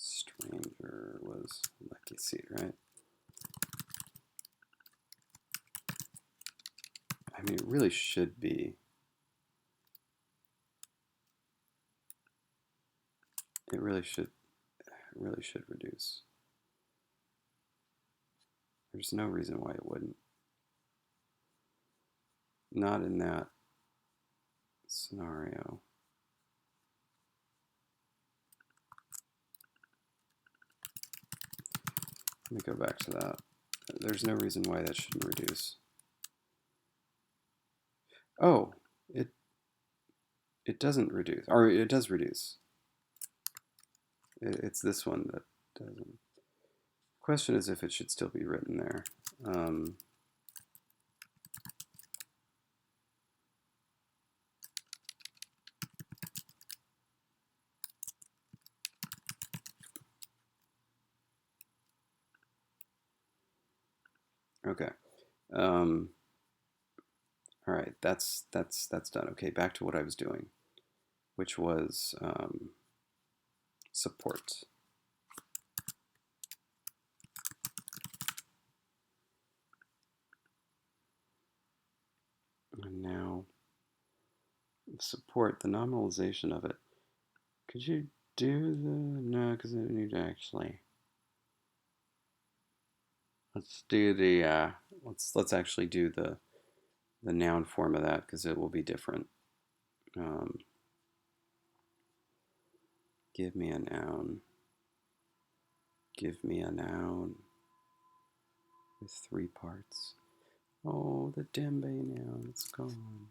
Stranger was Lekisite, right? I mean, it really should be. It really should reduce. There's no reason why it wouldn't. Not in that scenario. Let me go back to that. There's no reason why that shouldn't reduce. Oh, it doesn't reduce, or it does reduce. It's this one that doesn't. Question is if it should still be written there. Okay. All right, that's done. Okay, back to what I was doing, which was support. And now support, the nominalization of it. Could you do the no, because I need to actually. Let's do the let's actually do the noun form of that because it will be different. Um, give me a noun. Give me a noun with 3 parts. Oh, the Dembe noun, it's gone.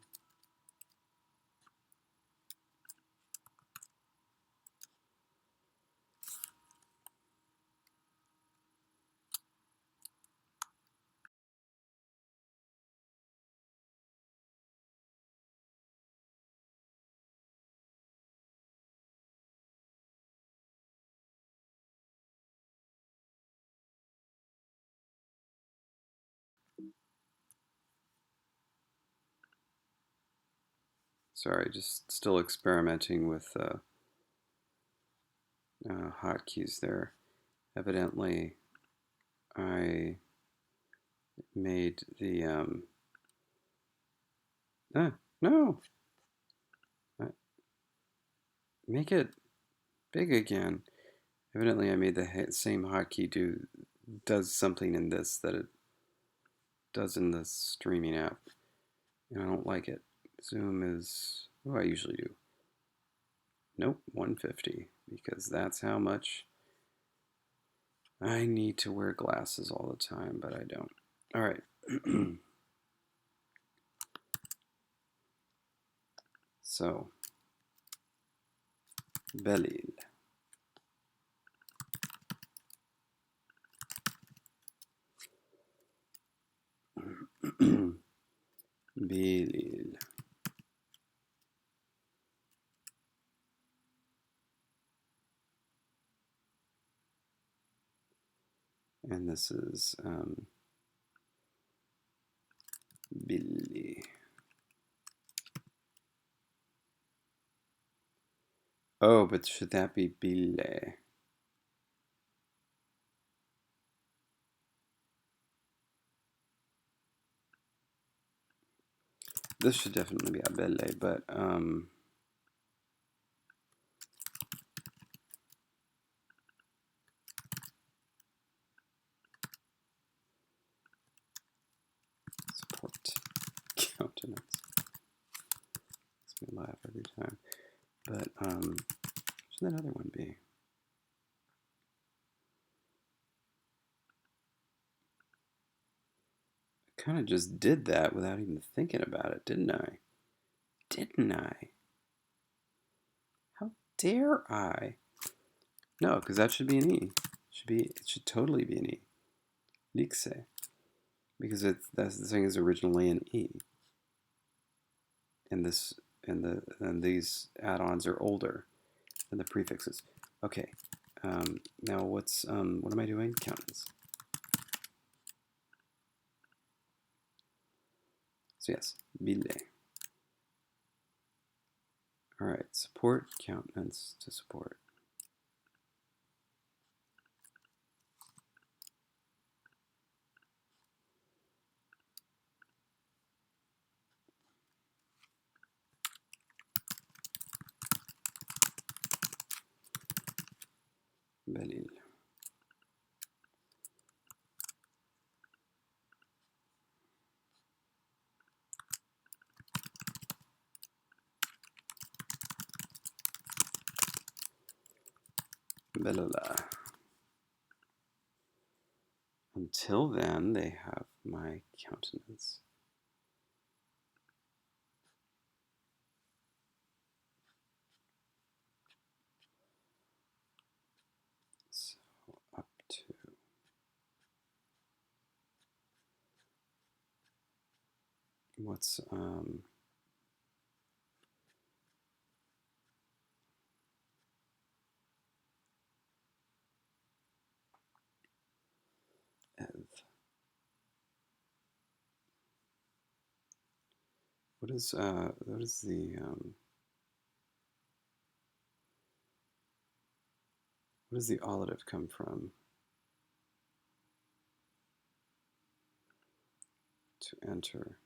Sorry, just still experimenting with hotkeys there. Evidently, I made the no, make it big again. Evidently, I made the same hotkey does something in this that it does in the streaming app, and I don't like it. Zoom is what I usually do. Nope, 150 because that's how much I need to wear glasses all the time, but I don't. All right. So, Belil. Belil. And this is Billy. Oh, but should that be Bille? This should definitely be a Belle, but support countenance. Makes me laugh every time. But should that other one be? I kind of just did that without even thinking about it, didn't I? Didn't I? How dare I? No, because that should be an E. It should totally be an E. Lixe. Because that's the thing is originally an E. And these add-ons are older than the prefixes. Okay. Now what am I doing? Countenance. So yes, Bille. All right, support countenance to support. Belil. Belala. Until then, they have my countenance. So up to what's Ev. What is the what does the olive come from? To enter.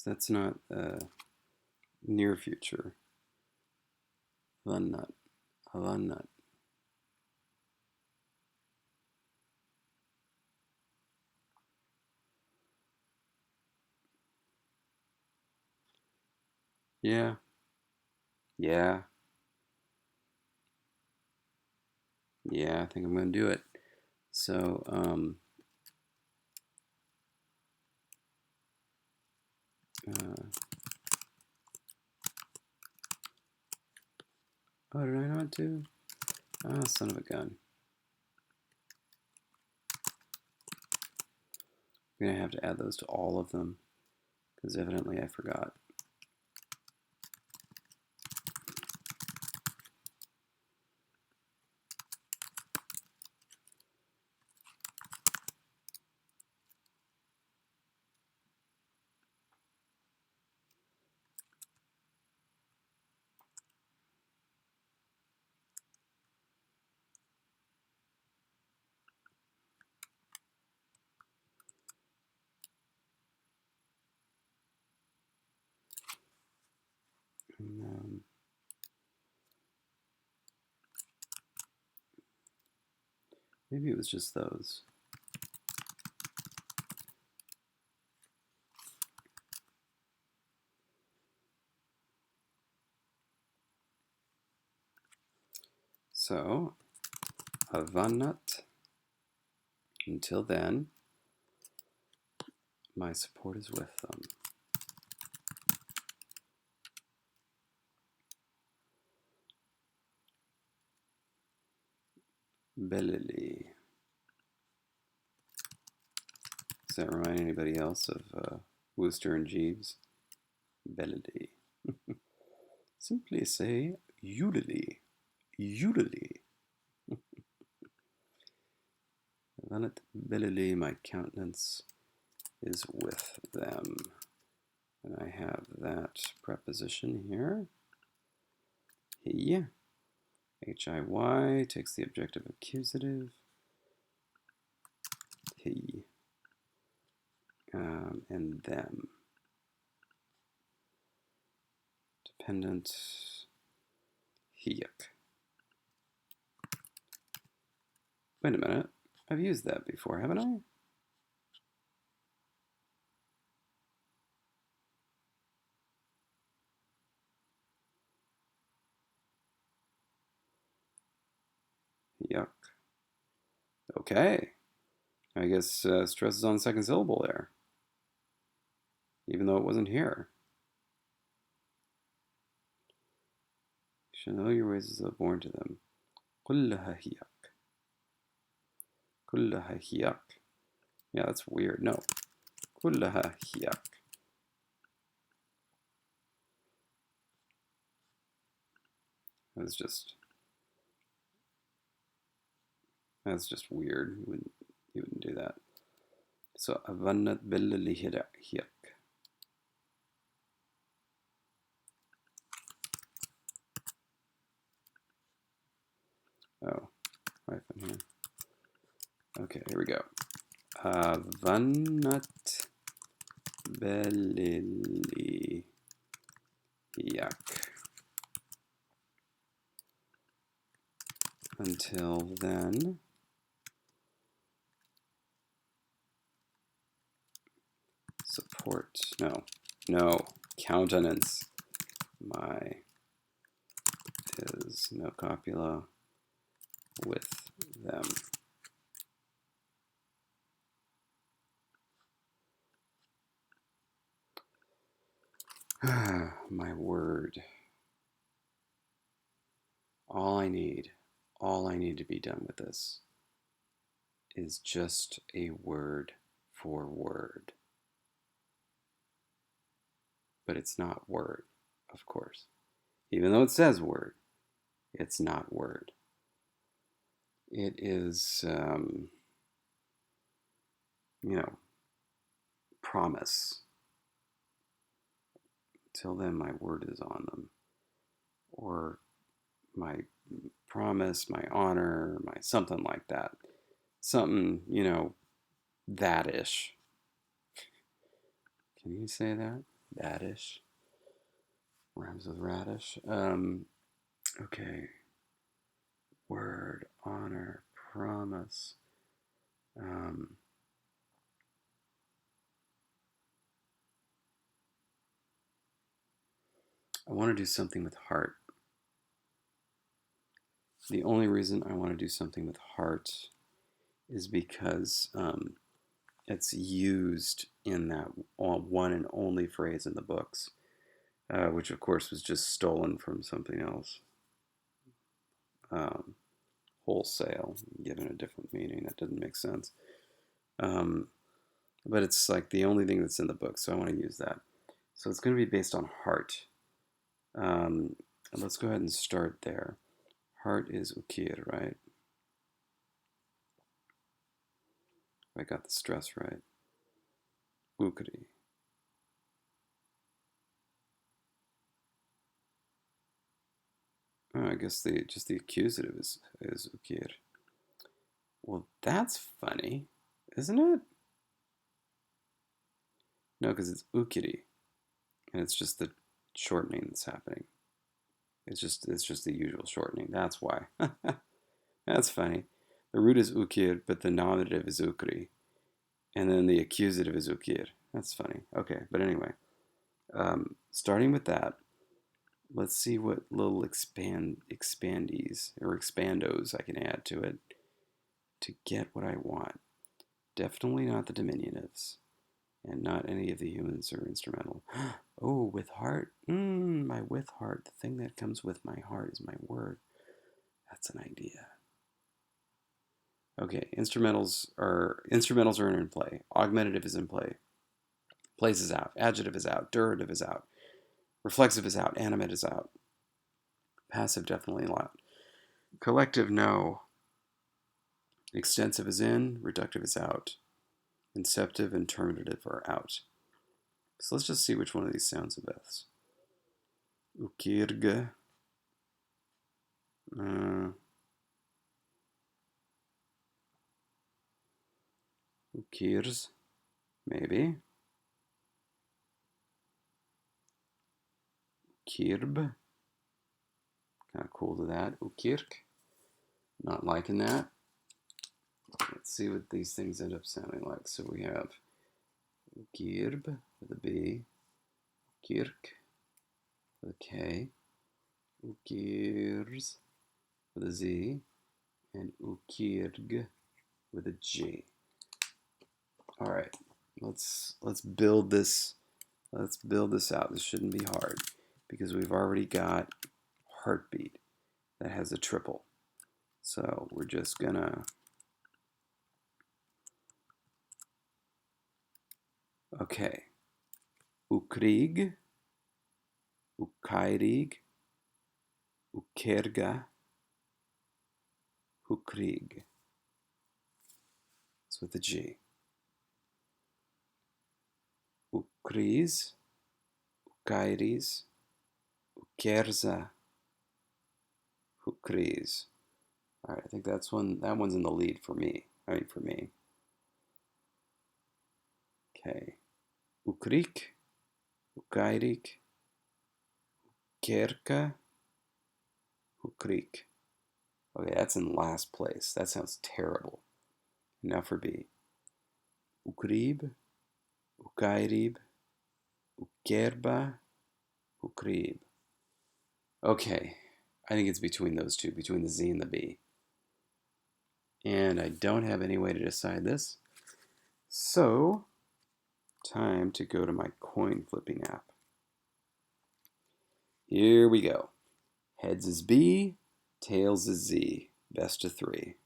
that's not near future. Vannat. Vannat. Yeah. Yeah. Yeah, I think I'm going to do it. So, oh, did I not do? Ah, son of a gun. I'm going to have to add those to all of them, because evidently I forgot. And, maybe it was just those. So, Avanat. Until then, my support is with them. Belili. Does that remind anybody else of Wooster and Jeeves? Belili. Simply say Udili. Udili. Avanat Belili, my countenance is with them. And I have that preposition here. He. H-I-Y takes the objective accusative. He. And them. Dependent. Hiyuk. Wait a minute. I've used that before, haven't I? Yuck. Okay. I guess stress is on the second syllable there, even though it wasn't here. You should know your ways as though born to them. كلها هيك. كلها هيك. Yeah, that's weird. No. كلها هيك. That's just weird. You wouldn't do that. So أظنت باللي هيك. Oh, hyphen here. Okay, here we go. أظنت باللي هيك. Until then, support, no, countenance, my is no copula with them. My word. All I need to be done with this is just a word for word. But it's not word, of course. Even though it says word, it's not word. It is, promise. Till then, my word is on them. Or my promise, my honor, my something like that. Something, that-ish. Can you say that? Badish. Rhymes with radish. Okay. Word, honor, promise. I want to do something with heart. The only reason I want to do something with heart is because it's used in that one and only phrase in the books, which of course was just stolen from something else, wholesale, given a different meaning. That doesn't make sense. But it's like the only thing that's in the book, so I want to use that. So it's going to be based on heart. Let's go ahead and start there. Heart is ukir, right? I got the stress right. Ukri. Oh, I guess just the accusative is ukir. Well, that's funny, isn't it? No, because it's ukiri, and it's just the shortening that's happening. It's just the usual shortening. That's why. That's funny. The root is ukir, but the nominative is ukri, and then the accusative is ukir. That's funny. Okay, but anyway, starting with that, let's see what little expandees or expandos I can add to it to get what I want. Definitely not the diminutives, and not any of the humans or instrumental. Oh, with heart. My with heart. The thing that comes with my heart is my word. That's an idea. Okay, instrumentals are in play. Augmentative is in play. Place is out. Adjective is out. Durative is out. Reflexive is out. Animate is out. Passive definitely out. Collective, no. Extensive is in. Reductive is out. Inceptive and terminative are out. So let's just see which one of these sounds the best. Ukirge. Ukirs. Maybe. Kirb. Kind of cool to that. Ukirk. Not liking that. Let's see what these things end up sounding like. So we have Ukirb with a B. Ukirk with a K. Ukirs with a Z. And Ukirg with a G. All right, let's build this. Let's build this out. This shouldn't be hard because we've already got heartbeat that has a triple. So we're just gonna okay. Ukrig, ukairig, ukerga, ukrig. It's with a G. Ukriz, ukairis, ukerza, ukriz. All right, I think that one's in the lead for me. For me. Okay. Ukrik, ukairik, ukerka, ukrik. Okay, that's in last place. That sounds terrible. Now for B. Ukrib, ukairib, ukerba, ukrib. Okay, I think it's between those two, between the Z and the B. And I don't have any way to decide this. So, time to go to my coin flipping app. Here we go. Heads is B, tails is Z. Best of 3.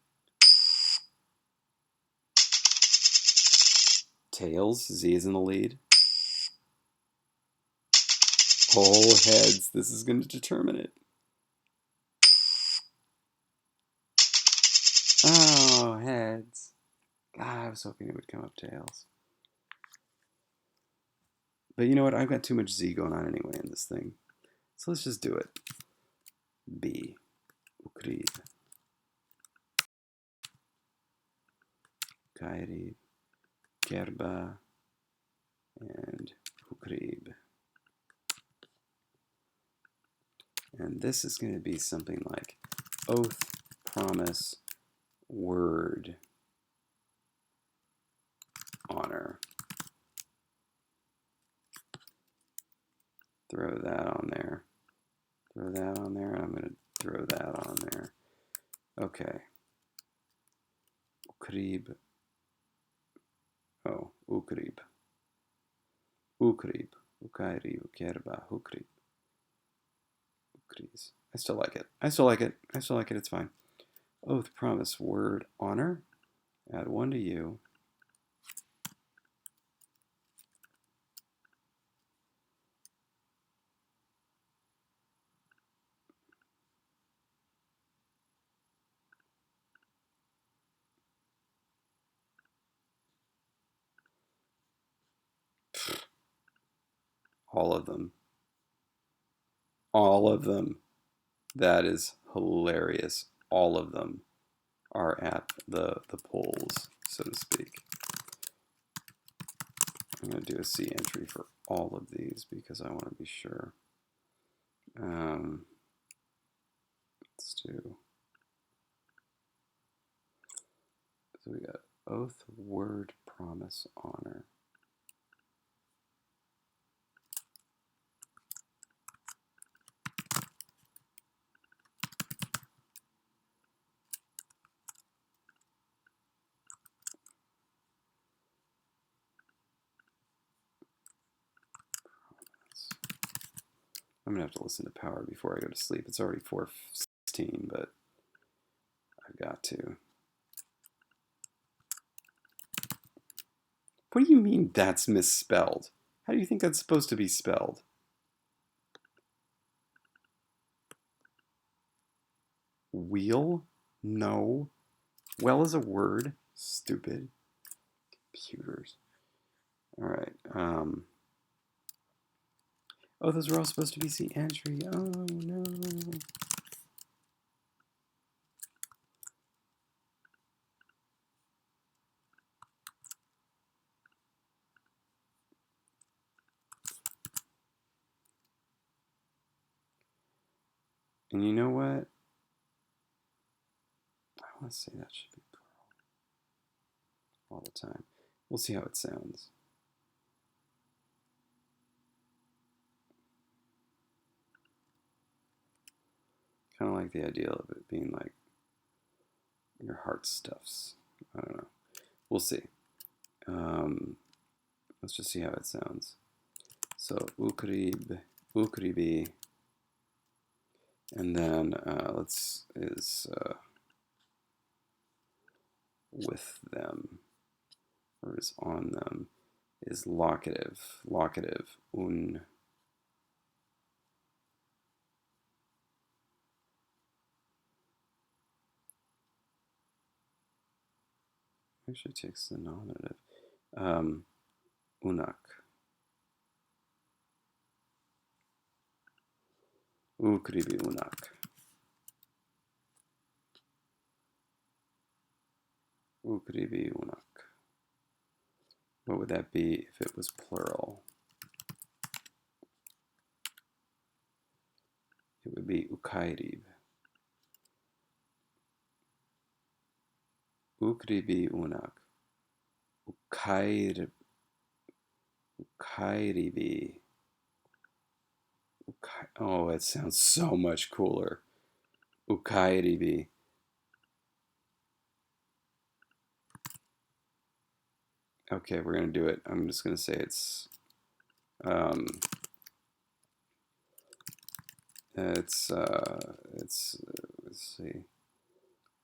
Tails, Z is in the lead. Whole heads, this is going to determine it. Oh, heads. God, I was hoping it would come up tails. But you know what? I've got too much Z going on anyway in this thing. So let's just do it. B. Ukrib. Kairib. Kerba. And Ukrib. And this is going to be something like oath, promise, word, honor. Throw that on there. Throw that on there. I'm going to throw that on there. Okay. Ukrib. Oh, ukrib. Ukrib. Ukairi, ukerba, ukrib. Ukris. I still like it. I still like it. I still like it. It's fine. Oath, promise, word, honor. Add one to you. All of them. All of them. That is hilarious. All of them are at the polls, so to speak. I'm going to do a C entry for all of these because I want to be sure. Let's do. So we got oath, word, promise, honor. I'm going to have to listen to Power before I go to sleep. It's already 4:16, but I've got to. What do you mean that's misspelled? How do you think that's supposed to be spelled? Wheel? No. Well is a word. Stupid. Computers. All right. Oh, those are all supposed to be C entry. Oh, no. And you know what? I want to say that should be plural all the time. We'll see how it sounds. Kind of like the idea of it being like your heart stuffs. I don't know. We'll see. Let's just see how it sounds. So ukrib, ukribi, and then with them, or is on them, is locative, un. Actually takes the nominative. Unak. Ukribi unak. Ukribi unak. What would that be if it was plural? It would be ukairib. Ukribi unak. Ukairibi. Oh, it sounds so much cooler. Ukairibi. Okay, we're gonna do it. I'm just gonna say it's let's see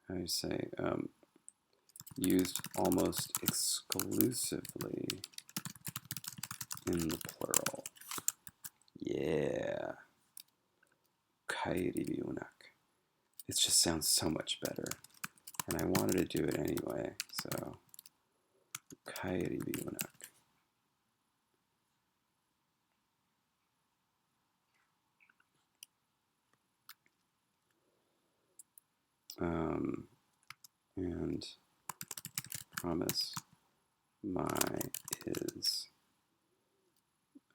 how do you say used almost exclusively in the plural. Yeah. Kairi unak. It just sounds so much better. And I wanted to do it anyway, so Kairi unak. And promise my is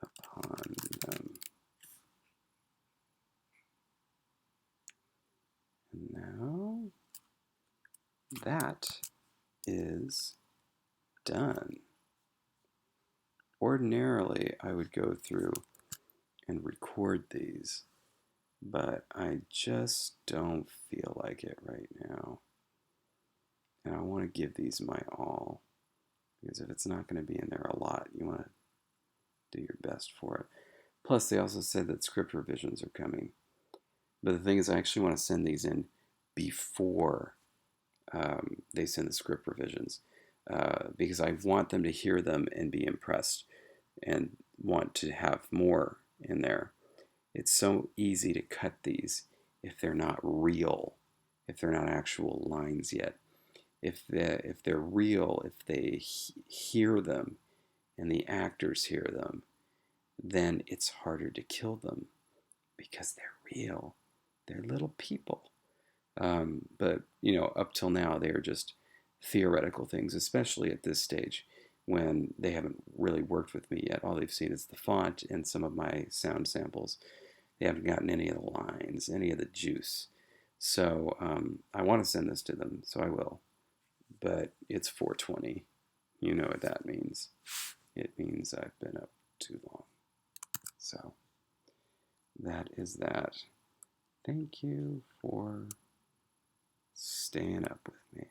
upon them. that is done. Ordinarily, I would go through and record these, but I just don't feel like it right now. And I want to give these my all, because if it's not going to be in there a lot, you want to do your best for it. Plus, they also said that script revisions are coming. But the thing is, I actually want to send these in before they send the script revisions, because I want them to hear them and be impressed and want to have more in there. It's so easy to cut these if they're not real, if they're not actual lines yet. If they're real, if they hear them and the actors hear them, then it's harder to kill them because they're real. They're little people. But, up till now, they are just theoretical things, especially at this stage when they haven't really worked with me yet. All they've seen is the font and some of my sound samples. They haven't gotten any of the lines, any of the juice. So I want to send this to them, so I will. But it's 4:20. You know what that means. It means I've been up too long. So that is that. Thank you for staying up with me.